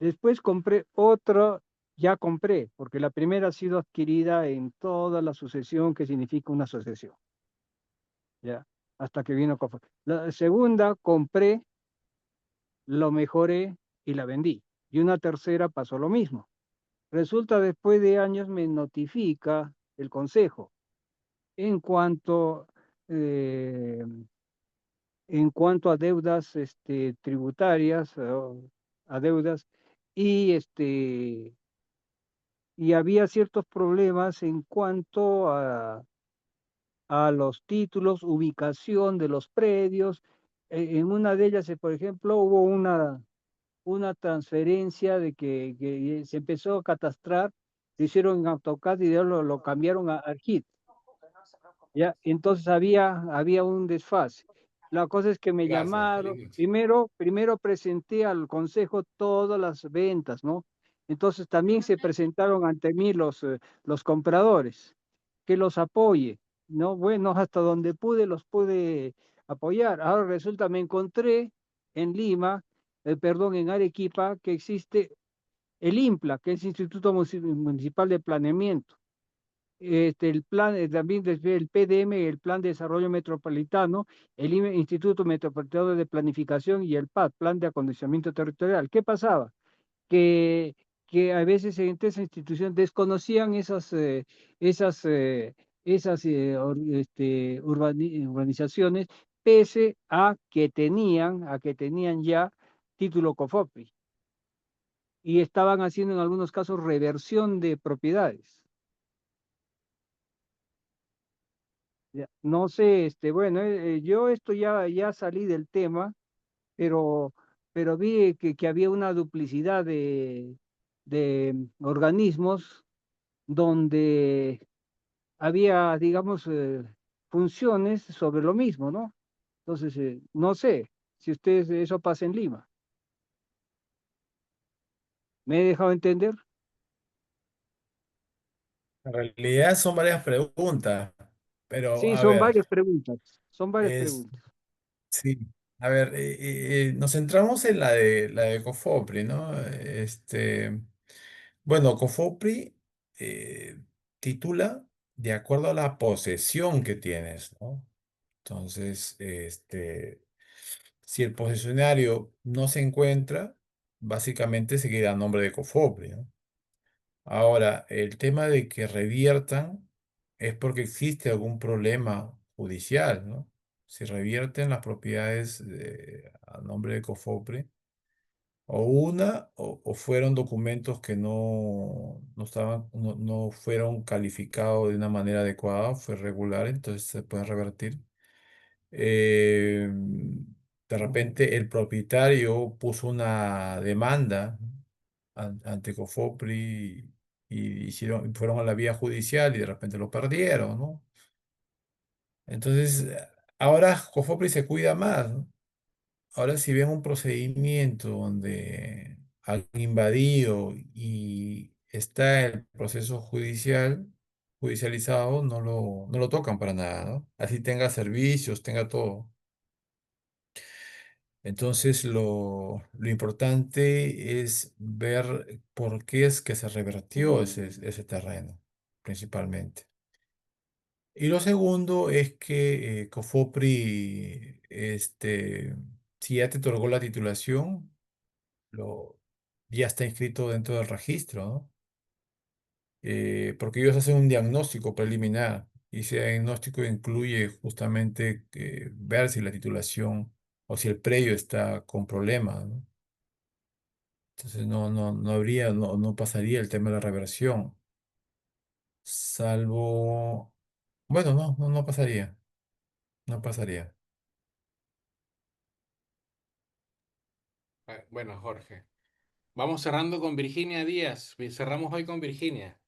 Después compré otro, ya compré, porque la primera ha sido adquirida en toda la sucesión que significa una sucesión, ya, hasta que vino COFOPRI. La segunda compré, lo mejoré y la vendí. Y una tercera pasó lo mismo. Resulta después de años me notifica el consejo en cuanto, eh, en cuanto a deudas tributarias, a deudas, y, y había ciertos problemas en cuanto a los títulos, ubicación de los predios. En una de ellas, por ejemplo, hubo una transferencia de que se empezó a catastrar, lo hicieron en AutoCAD y de lo cambiaron a ARKit. ¿Ya? Entonces había un desfase. La cosa es que me Gracias, llamaron, feliz noche. primero presenté al consejo todas las ventas, ¿no? Entonces también se presentaron ante mí los compradores, que los apoye, ¿no? Bueno, hasta donde pude los pude apoyar. Ahora resulta, me encontré en Lima, perdón, en Arequipa, que existe el IMPLA, que es Instituto Municipal de Planeamiento, el plan, también desde el PDM, el Plan de Desarrollo Metropolitano, el Instituto Metropolitano de Planificación y el PAD, Plan de Acondicionamiento Territorial. ¿Qué pasaba? Que, que a veces en esa institución desconocían esas, urbanizaciones, pese a que tenían ya título COFOPRI y estaban haciendo en algunos casos reversión de propiedades. Ya, no sé, bueno, yo esto ya salí del tema, pero, pero vi que había una duplicidad de organismos donde había, digamos, funciones sobre lo mismo, ¿no? Entonces, no sé si ustedes eso pasa en Lima. ¿Me he dejado entender? En realidad son varias preguntas, pero Sí, a son ver, varias preguntas. Son varias es, preguntas. sí, a ver, nos centramos en la de Cofopri, ¿no? Bueno, Cofopri titula de acuerdo a la posesión que tienes, ¿no? Entonces, si el posesionario no se encuentra, básicamente se queda a nombre de Cofopri, ¿no? Ahora, el tema de que reviertan es porque existe algún problema judicial, ¿no? Si revierten las propiedades a nombre de Cofopri, o fueron documentos que no fueron calificados de una manera adecuada, fue regular, entonces se puede revertir. Eh, de repente el propietario puso una demanda ante Cofopri y fueron a la vía judicial y de repente lo perdieron, ¿no? Entonces, ahora Cofopri se cuida más, ¿no? Ahora si ven un procedimiento donde han invadido y está el proceso judicializado, no lo tocan para nada, ¿no? Así tenga servicios, tenga todo. Entonces, lo importante es ver por qué es que se revertió ese terreno, principalmente. Y lo segundo es que Cofopri, si ya te otorgó la titulación, lo, ya está inscrito dentro del registro, ¿no? Porque ellos hacen un diagnóstico preliminar y ese diagnóstico incluye justamente ver si la titulación o si el predio está con problemas, ¿no? Entonces no pasaría el tema de la reversión, salvo, bueno, no pasaría, no pasaría. Bueno, Jorge. Vamos cerrando con Virginia Díaz. Cerramos hoy con Virginia.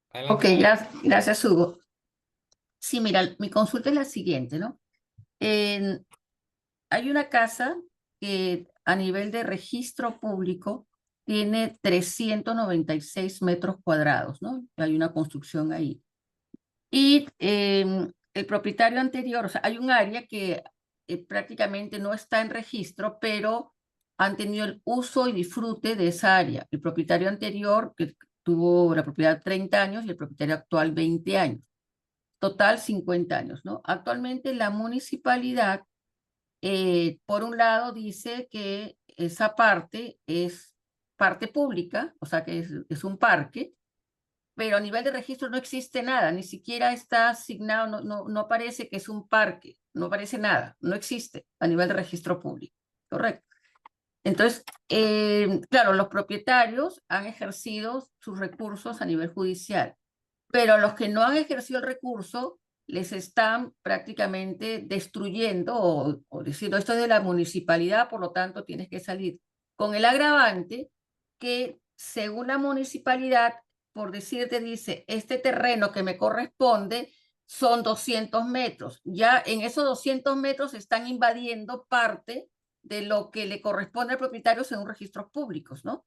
Ok, Adelante, Virginia. gracias, Hugo. Sí, mira, mi consulta es la siguiente, ¿no? Hay una casa que a nivel de registro público tiene 396 metros cuadrados, ¿no? Hay una construcción ahí. Y el propietario anterior, o sea, hay un área que prácticamente no está en registro, pero han tenido el uso y disfrute de esa área. El propietario anterior, que tuvo la propiedad 30 años, y el propietario actual 20 años. Total 50 años, ¿no? Actualmente la municipalidad, por un lado, dice que esa parte es parte pública, o sea que es un parque, pero a nivel de registro no existe nada, ni siquiera está asignado, no aparece que es un parque, no aparece nada, no existe a nivel de registro público, ¿correcto? Entonces, claro, los propietarios han ejercido sus recursos a nivel judicial, pero los que no han ejercido el recurso les están prácticamente destruyendo o diciendo esto es de la municipalidad, por lo tanto tienes que salir. Con el agravante que según la municipalidad, por decirte, dice, este terreno que me corresponde son 200 metros. Ya en esos 200 metros están invadiendo parte de lo que le corresponde al propietario según registros públicos, ¿no?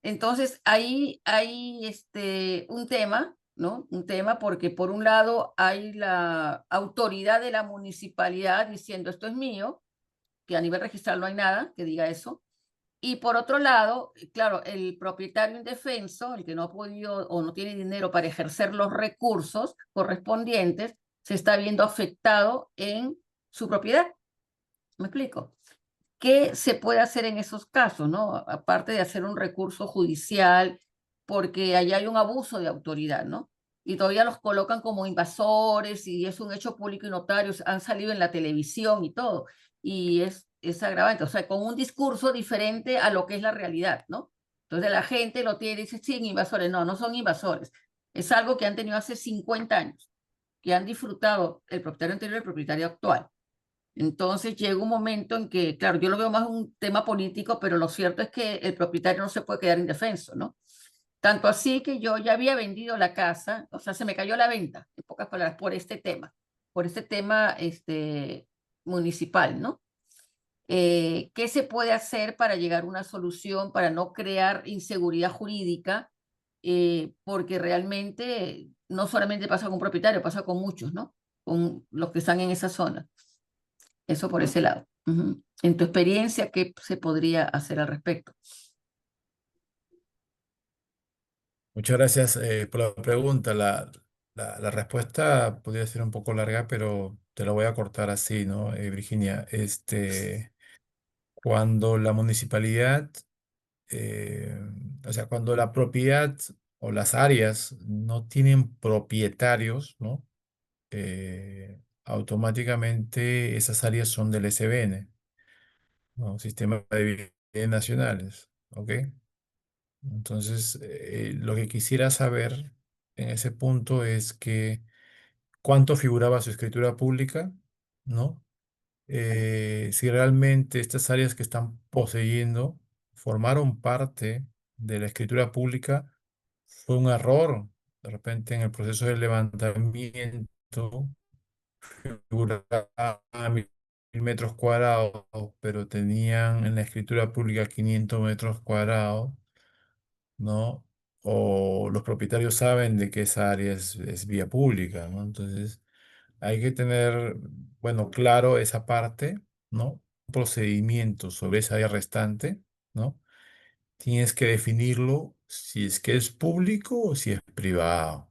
Entonces, ahí hay un tema, ¿no? Un tema porque por un lado hay la autoridad de la municipalidad diciendo esto es mío, que a nivel registral no hay nada que diga eso. Y por otro lado, claro, el propietario indefenso, el que no ha podido o no tiene dinero para ejercer los recursos correspondientes, se está viendo afectado en su propiedad. ¿Me explico? ¿Qué se puede hacer en esos casos, no? Aparte de hacer un recurso judicial, porque allá hay un abuso de autoridad, ¿no? Y todavía los colocan como invasores y es un hecho público y notarios, han salido en la televisión y todo, y es agravante, o sea, con un discurso diferente a lo que es la realidad, ¿no? Entonces la gente lo tiene y dice, sí, invasores, no son invasores, es algo que han tenido hace 50 años, que han disfrutado el propietario anterior y el propietario actual. Entonces llega un momento en que, claro, yo lo veo más un tema político, pero lo cierto es que el propietario no se puede quedar indefenso, ¿no? Tanto así que yo ya había vendido la casa, o sea, se me cayó la venta, en pocas palabras, por este tema municipal, ¿no? ¿Qué se puede hacer para llegar a una solución, para no crear inseguridad jurídica? Porque realmente no solamente pasa con un propietario, pasa con muchos, ¿no? Con los que están en esa zona. Eso por ese lado. Ujú. En tu experiencia, ¿qué se podría hacer al respecto? Muchas gracias por la pregunta. La respuesta podría ser un poco larga, pero te la voy a cortar así, ¿no? Virginia, cuando la municipalidad, eh, o sea, cuando la propiedad o las áreas no tienen propietarios, ¿no? Automáticamente esas áreas son del SBN, ¿no? Sistema de Bienes Nacionales, ¿ok? Entonces, lo que quisiera saber en ese punto es que cuánto figuraba su escritura pública, ¿no? Si realmente estas áreas que están poseyendo formaron parte de la escritura pública, fue un error. De repente en el proceso de levantamiento figuraba 1000 metros cuadrados, pero tenían en la escritura pública 500 metros cuadrados, ¿no? O los propietarios saben de que esa área es vía pública, ¿no? Entonces, hay que tener, bueno, claro esa parte, ¿no? Un procedimiento sobre esa área restante, ¿no? Tienes que definirlo si es que es público o si es privado.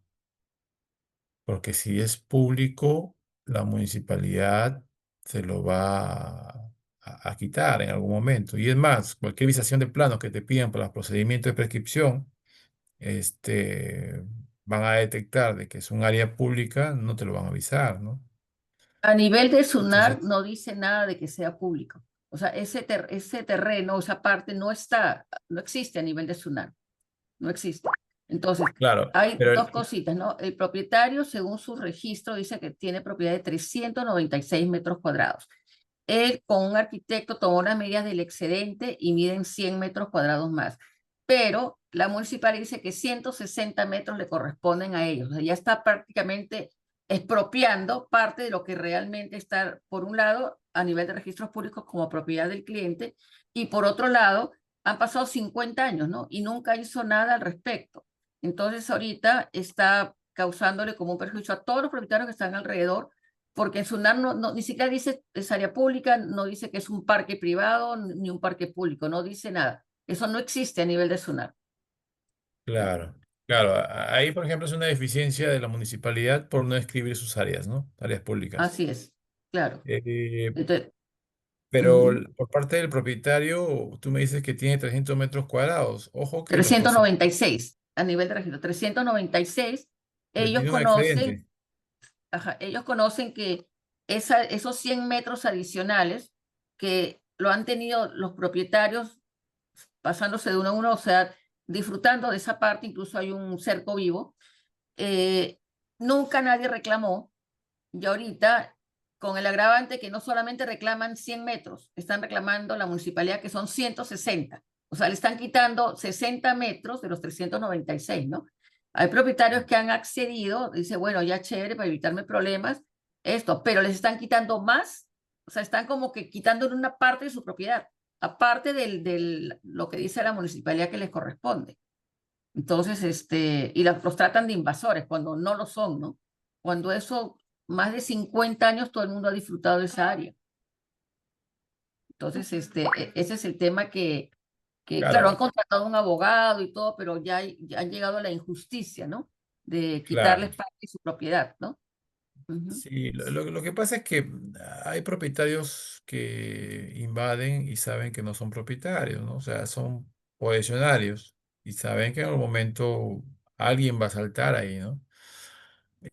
Porque si es público, la municipalidad se lo va a quitar en algún momento. Y es más, cualquier visación de planos que te pidan para los procedimientos de prescripción, van a detectar de que es un área pública, no te lo van a avisar, ¿no? A nivel de SUNAR Entonces, no dice nada de que sea público. O sea, ese terreno, esa parte no está, no existe a nivel de SUNAR. No existe. Entonces, claro, hay pero dos cositas, ¿no? El propietario, según su registro, dice que tiene propiedad de 396 metros cuadrados. Él, con un arquitecto, tomó las medidas del excedente y miden 100 metros cuadrados más. Pero la municipalidad dice que 160 metros le corresponden a ellos. O sea, ya está prácticamente expropiando parte de lo que realmente está, por un lado, a nivel de registros públicos como propiedad del cliente, y por otro lado, han pasado 50 años, ¿no? Y nunca hizo nada al respecto. Entonces, ahorita está causándole como un perjuicio a todos los propietarios que están alrededor, porque en SUNAR ni siquiera dice es área pública, no dice que es un parque privado ni un parque público, no dice nada. Eso no existe a nivel de SUNAR. claro, claro, ahí por ejemplo es una deficiencia de la municipalidad por no escribir sus áreas, ¿no? Áreas públicas. Así es, claro. Eh, Entonces, pero ujú. por parte del propietario, tú me dices que tiene 300 metros cuadrados. Ojo que los trescientos procedimientos noventa y seis a nivel de registro, 396. Ellos tiene un conocen, excedente. ajá, ellos conocen que esos 100 metros adicionales que lo han tenido los propietarios pasándose de uno a uno, o sea, disfrutando de esa parte, incluso hay un cerco vivo. eh, Nunca nadie reclamó, y ahorita con el agravante que no solamente reclaman 100 metros, están reclamando la municipalidad que son 160, o sea, le están quitando 60 metros de los 396, ¿no? Hay propietarios que han accedido, dice, bueno, ya chévere, para evitarme problemas, esto, pero les están quitando más, o sea, están como que quitándole una parte de su propiedad, aparte lo que dice la municipalidad que les corresponde. Entonces, y los tratan de invasores cuando no lo son, ¿no? Cuando eso, más de 50 años todo el mundo ha disfrutado de esa área. Entonces, ese es el tema claro, han Claro, contratado a un abogado y todo, pero ya han llegado a la injusticia, ¿no? De claro. quitarles parte de su propiedad, ¿no? Ujú. Sí, lo que pasa es que hay propietarios que invaden y saben que no son propietarios, ¿no? O sea, son posesionarios y saben que en algún momento alguien va a saltar ahí, ¿no?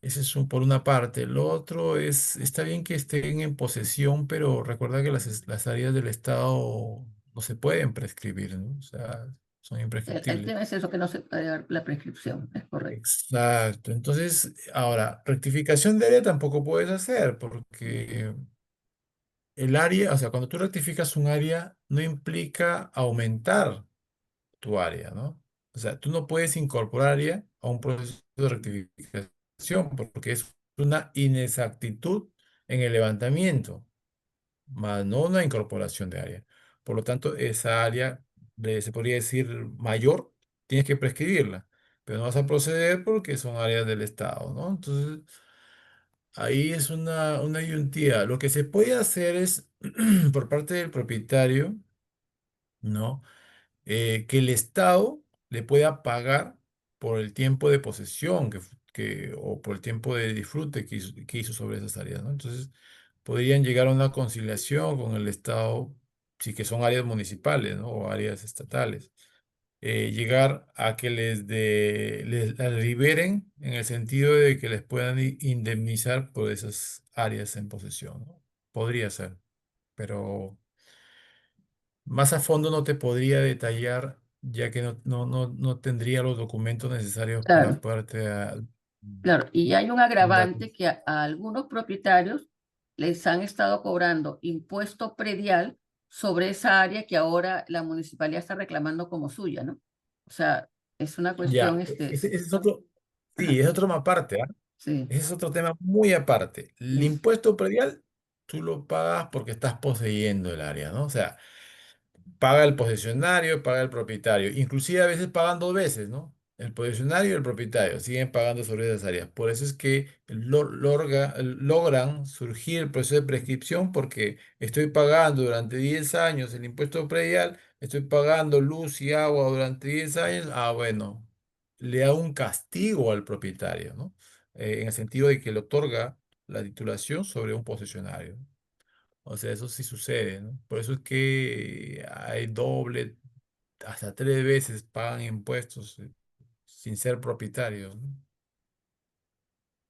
Ese es por una parte. Lo otro es, está bien que estén en posesión, pero recuerda que las áreas del Estado no se pueden prescribir, ¿no? O sea, son El imprescriptibles. tema es eso, que no se puede dar la prescripción, es correcto. Exacto. Entonces, ahora, rectificación de área tampoco puedes hacer porque el área, o sea, cuando tú rectificas un área, no implica aumentar tu área, ¿no? O sea, tú no puedes incorporar área a un proceso de rectificación porque es una inexactitud en el levantamiento. más no una incorporación de área. Por lo tanto, esa área, se podría decir mayor, tienes que prescribirla, pero no vas a proceder porque son áreas del Estado, ¿no? Entonces, ahí es una ayuntía. Lo que se puede hacer es, por parte del propietario, ¿no? Que el Estado le pueda pagar por el tiempo de posesión o por el tiempo de disfrute que hizo sobre esas áreas, ¿no? Entonces, podrían llegar a una conciliación con el Estado, si que son áreas municipales, ¿no? O áreas estatales. Llegar a que les las liberen en el sentido de que les puedan indemnizar por esas áreas en posesión, ¿no? Podría ser, pero más a fondo no te podría detallar, ya que no tendría los documentos necesarios para Claro. poderte Claro, y hay un dar. agravante que a algunos propietarios les han estado cobrando impuesto predial sobre esa área que ahora la municipalidad está reclamando como suya, ¿no? O sea, es una cuestión, Ya, ese es otro, sí, ajá, es otro tema aparte, ¿ah? sí, Ese es otro tema muy aparte. El sí, impuesto predial, tú lo pagas porque estás poseyendo el área, ¿no? O sea, paga el posesionario, paga el propietario. Inclusive a veces pagan dos veces, ¿no? El posesionario y el propietario siguen pagando sobre esas áreas. Por eso es que logran surgir el proceso de prescripción porque estoy pagando durante 10 años el impuesto predial, estoy pagando luz y agua durante 10 años. Ah, bueno, le da un castigo al propietario, ¿no? En el sentido de que le otorga la titulación sobre un posesionario. O sea, eso sí sucede, ¿no? Por eso es que hay doble, hasta tres veces pagan impuestos sin ser propietarios, ¿no?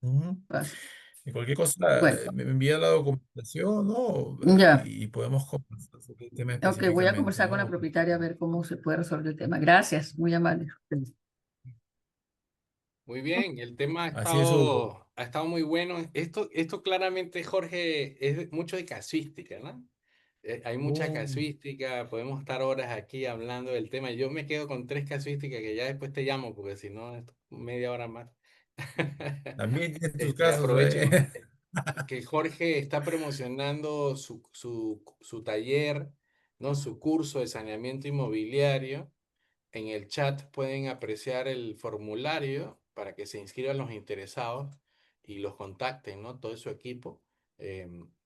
Ujú. pasa. Y cualquier cosa, Bueno, me envía la documentación, ¿no? ya, Y podemos conversar sobre el tema ok, voy a específicamente, conversar con la ¿no? propietaria a ver cómo se puede resolver el tema. Gracias, muy amable. Muy bien, el tema Así es, Hugo. ha estado muy bueno. Esto claramente, Jorge, mucho de casuística, ¿no? Hay mucha Uh, casuística, podemos estar horas aquí hablando del tema. Yo me quedo con tres casuísticas que ya después te llamo, porque si no, media hora más. También tienes tus casos, Aprovecho ¿eh? que Jorge está promocionando su taller, ¿no? Su curso de saneamiento inmobiliario. En el chat pueden apreciar el formulario para que se inscriban los interesados y los contacten, ¿no? Todo su equipo.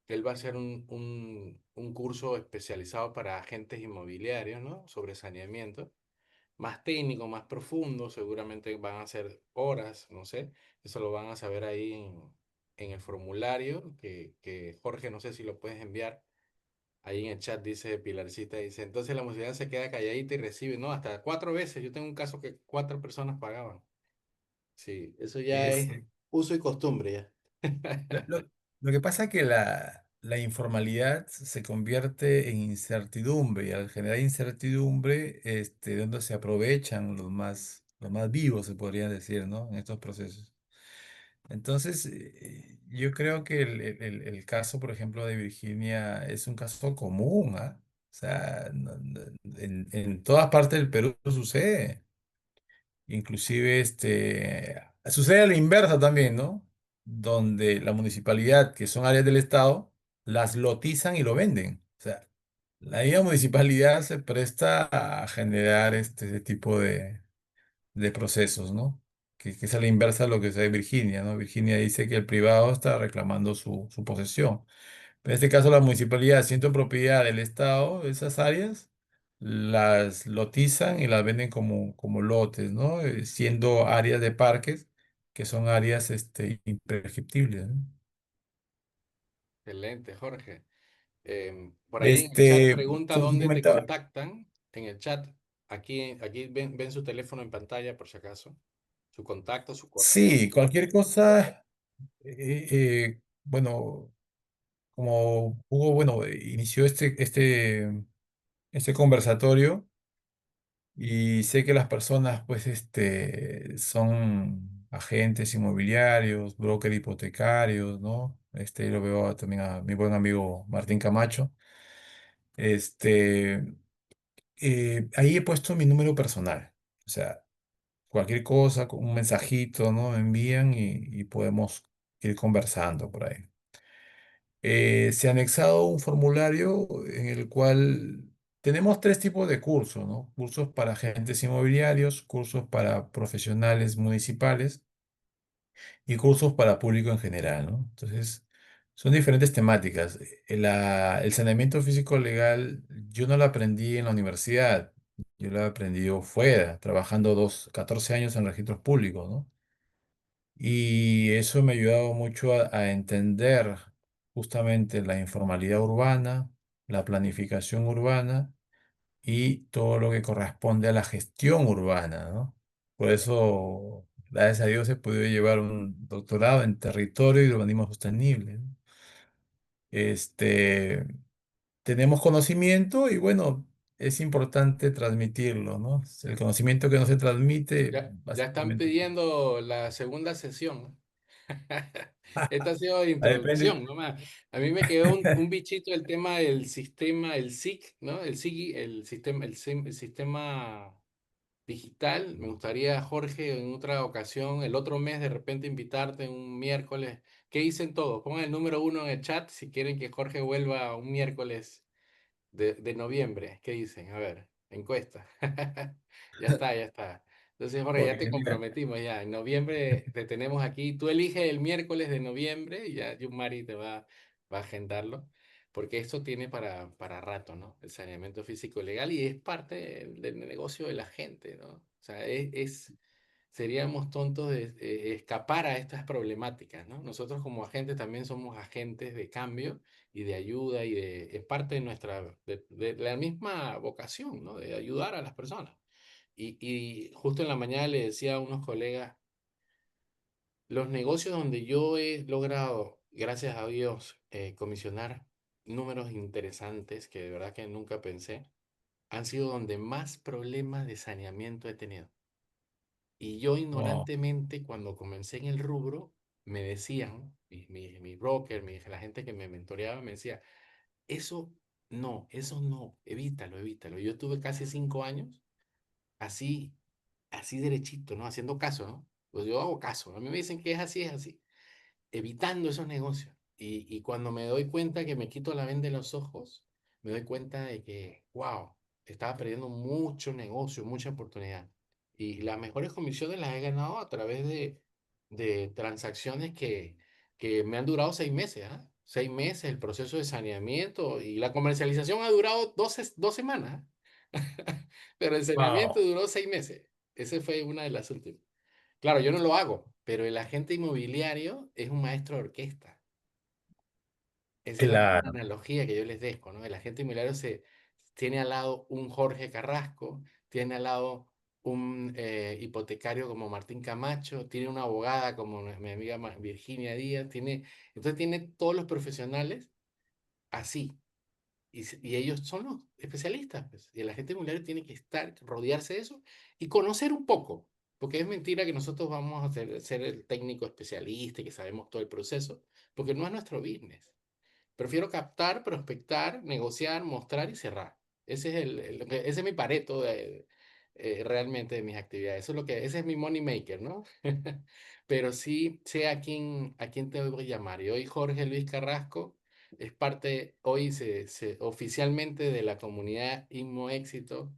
Él va a hacer un curso especializado para agentes inmobiliarios, ¿no? Sobre saneamiento. Más técnico, más profundo, seguramente van a ser horas, no sé. Eso lo van a saber ahí en el formulario que Jorge, no sé si lo puedes enviar. Ahí en el chat dice Pilarcita, dice, entonces la municipalidad se queda calladita y recibe, no, hasta 4 veces. Yo tengo un caso que 4 personas pagaban. Sí, eso ya Es, es uso y costumbre ya. lo, lo- lo que pasa es que la informalidad se convierte en incertidumbre y al generar incertidumbre, de donde se aprovechan los más vivos, se podría decir, ¿no? En estos procesos. Entonces, yo creo que el caso, por ejemplo, de Virginia es un caso común, ¿ah? O sea, en todas partes del Perú sucede. Inclusive, sucede a la inversa también, ¿no? Donde la municipalidad, que son áreas del Estado, las lotizan y lo venden. O sea, la misma municipalidad se presta a generar ese tipo de procesos, ¿no? Que es a la inversa de lo que hace Virginia, ¿no? Virginia dice que el privado está reclamando su posesión. En este caso, la municipalidad, siendo propiedad del Estado, esas áreas las lotizan y las venden como lotes, ¿no? Siendo áreas de parques que son áreas imprescriptibles, ¿no? Excelente, Jorge. Por ahí en el chat pregunta Como te dónde te comentaba, contactan. En el chat, aquí ven su teléfono en pantalla por si acaso. Su contacto, su correo. sí, cualquier cosa, bueno, como Hugo, bueno, inició este conversatorio. Y sé que las personas, pues, son agentes inmobiliarios, broker hipotecarios, ¿no? Lo veo también a mi buen amigo Martín Camacho. Este, ahí he puesto mi número personal. O sea, cualquier cosa, con un mensajito, ¿no? Me envían y podemos ir conversando por ahí. Se ha anexado un formulario en el cual tenemos tres tipos de cursos, ¿no? Cursos para agentes inmobiliarios, cursos para profesionales municipales y cursos para público en general, ¿no? Entonces, son diferentes temáticas. El saneamiento físico legal, yo no lo aprendí en la universidad, yo lo he aprendido fuera, trabajando 14 años en registros públicos, ¿no? Y eso me ha ayudado mucho a entender justamente la informalidad urbana, la planificación urbana y todo lo que corresponde a la gestión urbana, ¿no? Por eso, gracias a Dios, he podido llevar un doctorado en territorio y urbanismo sostenible, ¿no? Este, tenemos conocimiento y bueno, es importante transmitirlo, ¿no? El conocimiento que no se transmite, Ya están básicamente. pidiendo la segunda sesión. Esta ha sido de Depende. introducción, nomás. A mí me quedó un bichito el tema del sistema, el SIC, ¿no? El SIGI, el sistema digital. Me gustaría, Jorge, en otra ocasión, el otro mes, de repente invitarte un miércoles. ¿Qué dicen todos? Pongan el número uno en el chat si quieren que Jorge vuelva un miércoles de noviembre. ¿Qué dicen? A ver, encuesta. Ya está, ya está. Entonces, Jorge, Ok, ya te mira. comprometimos ya. En noviembre te tenemos aquí. Tú eliges el miércoles de noviembre y ya Mari te va a agendarlo. Porque esto tiene para rato, ¿no? El saneamiento físico legal y es parte del negocio de la gente, ¿no? O sea, seríamos tontos de escapar a estas problemáticas, ¿no? Nosotros como agentes también somos agentes de cambio y de ayuda es parte de de la misma vocación, ¿no? De ayudar a las personas. Y justo en la mañana le decía a unos colegas, los negocios donde yo he logrado, gracias a Dios, comisionar números interesantes que de verdad que nunca pensé, han sido donde más problemas de saneamiento he tenido. Y yo Wow, ignorantemente, cuando comencé en el rubro, me decían, mi broker, la gente que me mentoreaba, me decía, eso no, evítalo, evítalo. Yo tuve casi 5 años así, así derechito, ¿no? Haciendo caso, ¿no? Pues yo hago caso. A mí me dicen que es así, evitando esos negocios. Y cuando me doy cuenta que me quito la venda de los ojos, me doy cuenta de que, wow, estaba perdiendo mucho negocio, mucha oportunidad. Y las mejores comisiones las he ganado a través de transacciones que me han durado 6 meses, ¿ah? 6 meses, el proceso de saneamiento y la comercialización ha durado 2 semanas. Pero el saneamiento wow, duró 6 meses. Esa fue una de las últimas. Claro, yo no lo hago, pero el agente inmobiliario es un maestro de orquesta. Esa es la mejor claro. analogía que yo les dejo, ¿no? El agente inmobiliario tiene al lado un Jorge Carrasco, tiene al lado un hipotecario como Martín Camacho, tiene una abogada como mi amiga Virginia Díaz, entonces tiene todos los profesionales así. Y ellos son los especialistas, pues. Y el agente inmobiliario tiene que rodearse de eso y conocer un poco. Porque es mentira que nosotros vamos a ser el técnico especialista y que sabemos todo el proceso, porque no es nuestro business. Prefiero captar, prospectar, negociar, mostrar y cerrar. Ese es mi pareto realmente de mis actividades. Eso es ese es mi money maker, ¿no? Pero sí sé a quién te voy a llamar. Y hoy Jorge Luis Carrasco es parte, hoy oficialmente de la comunidad Inmo Éxito.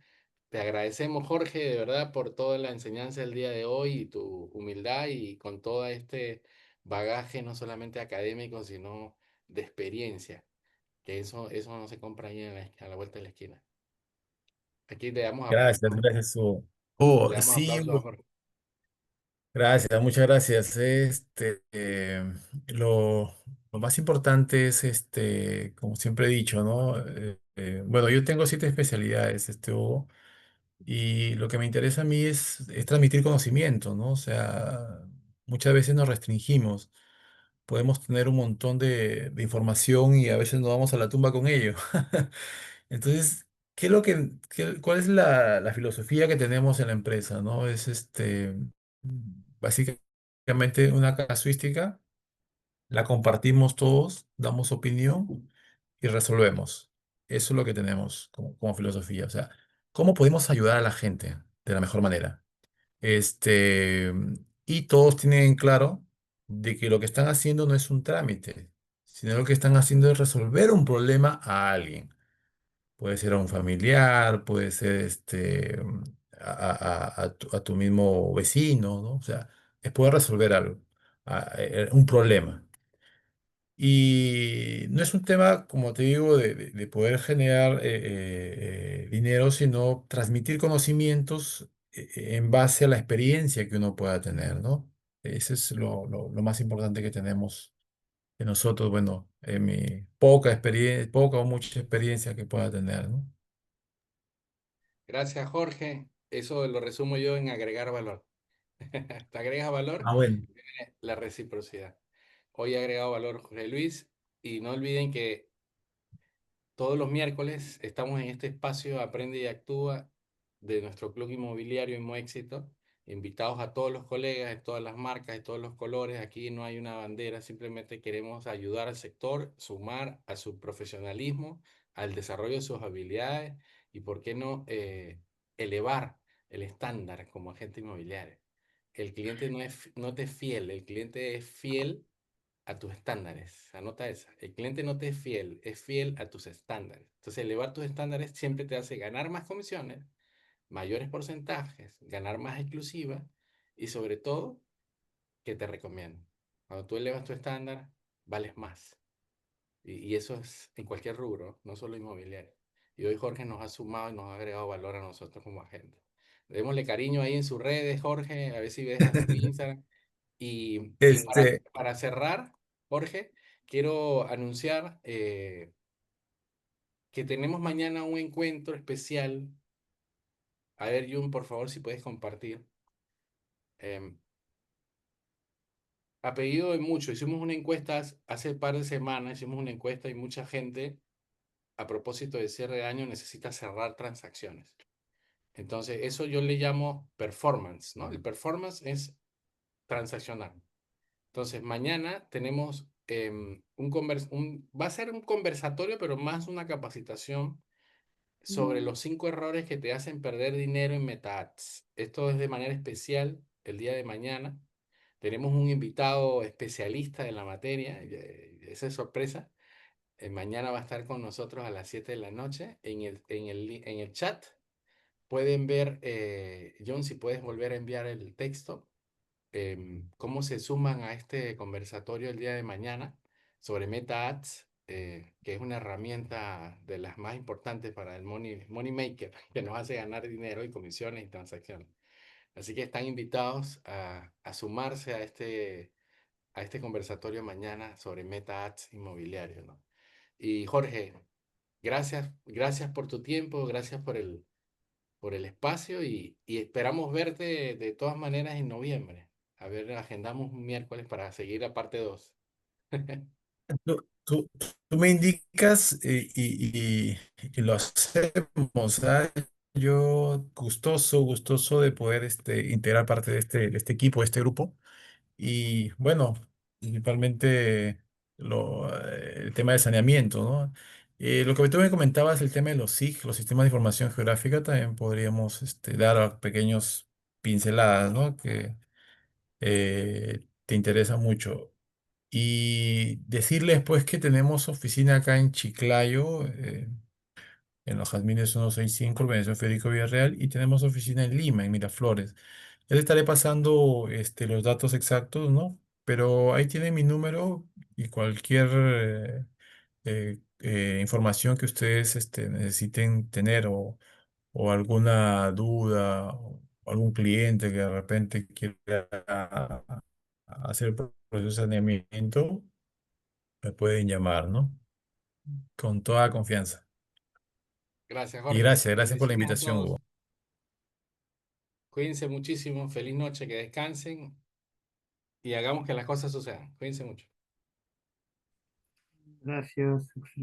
Te agradecemos, Jorge, de verdad, por toda la enseñanza del día de hoy y tu humildad y con todo este bagaje, no solamente académico, sino de experiencia, que eso no se compra ahí a la vuelta de la esquina. Aquí Gracias, gracias, Hugo. le damos Sí, aplausos a Hugo, Jorge. gracias, muchas gracias. Lo más importante es, como siempre he dicho, ¿no? Bueno, yo tengo 7 especialidades, Hugo, y lo que me interesa a mí es transmitir conocimiento, ¿no? O sea, muchas veces nos restringimos. Podemos tener un montón de información y a veces nos vamos a la tumba con ello. Entonces, cuál es la filosofía que tenemos en la empresa, ¿no? Es básicamente una casuística, la compartimos todos, damos opinión y resolvemos. Eso es lo que tenemos como filosofía. O sea, ¿cómo podemos ayudar a la gente de la mejor manera? Este, y todos tienen claro de que lo que están haciendo no es un trámite, sino lo que están haciendo es resolver un problema a alguien. Puede ser a un familiar, puede ser a tu mismo vecino, ¿no? O sea, es poder resolver algo, un problema. Y no es un tema, como te digo, de poder generar dinero, sino transmitir conocimientos en base a la experiencia que uno pueda tener, ¿no? Ese es lo más importante que tenemos de nosotros, bueno, en mi poca experiencia, poca o mucha experiencia que pueda tener, ¿no? Gracias, Jorge. Eso lo resumo yo en agregar valor. Te agregas valor, Ah, bueno. viene la reciprocidad. Hoy he agregado valor, Jorge Luis, y no olviden que todos los miércoles estamos en este espacio Aprende y Actúa de nuestro club inmobiliario Inmoéxito. Invitados a todos los colegas de todas las marcas, de todos los colores. Aquí no hay una bandera, simplemente queremos ayudar al sector, sumar a su profesionalismo, al desarrollo de sus habilidades y, ¿por qué no, elevar el estándar como agente inmobiliario? El cliente no te es fiel, el cliente es fiel a tus estándares. Anota esa. El cliente no te es fiel a tus estándares. Entonces, elevar tus estándares siempre te hace ganar más comisiones, mayores porcentajes, ganar más exclusiva y sobre todo que te recomienden. Cuando tú elevas tu estándar, vales más. Y eso es en cualquier rubro, no solo inmobiliario. Y hoy Jorge nos ha sumado y nos ha agregado valor a nosotros como agentes. Démosle cariño ahí en sus redes, Jorge, a ver si dejas tu Instagram. Y Este, para cerrar, Jorge, quiero anunciar que tenemos mañana un encuentro especial. A ver, Jun, por favor, si puedes compartir. Em, a pedido de muchos, hicimos una encuesta hace un par de semanas, hicimos una encuesta y mucha gente, a propósito de cierre de año, necesita cerrar transacciones. Entonces, eso yo le llamo performance, ¿no? El performance es transaccionar. Entonces, mañana tenemos va a ser un conversatorio, pero más una capacitación sobre los 5 errores que te hacen perder dinero en MetaAds. Esto es de manera especial el día de mañana. Tenemos un invitado especialista en la materia, esa es sorpresa. Mañana va a estar con nosotros a las 7 de la noche. En el chat pueden ver, John, si puedes volver a enviar el texto, cómo se suman a este conversatorio el día de mañana sobre MetaAds, que es una herramienta de las más importantes para el money maker, que nos hace ganar dinero y comisiones y transacciones. Así que están invitados a sumarse a este conversatorio mañana sobre MetaAds inmobiliario, ¿no? Y Jorge, gracias por tu tiempo, gracias por el espacio y esperamos verte de todas maneras en noviembre. A ver, agendamos un miércoles para seguir la parte 2. tú, tú me indicas y lo hacemos, ¿sabes? Yo gustoso de poder integrar parte de este equipo, de este grupo. Y bueno, principalmente el tema de saneamiento, ¿no? Lo que tú me comentabas, el tema de los SIG, los sistemas de información geográfica, también podríamos dar pequeños pinceladas, ¿no? Que te interesa mucho. Y decirles pues que tenemos oficina acá en Chiclayo, en los Jazmines 165, Urbanización Federico Villarreal, y tenemos oficina en Lima, en Miraflores. Ya te estaré pasando los datos exactos, ¿no? Pero ahí tiene mi número y cualquier información que ustedes necesiten tener o alguna duda o algún cliente que de repente quiera hacer el proceso de saneamiento, me pueden llamar, ¿no? Con toda confianza. Gracias, Y Jorge. gracias por la Bendecimos a invitación, todos. Hugo. Cuídense muchísimo. Feliz noche, que descansen y hagamos que las cosas sucedan. Cuídense mucho. Gracias.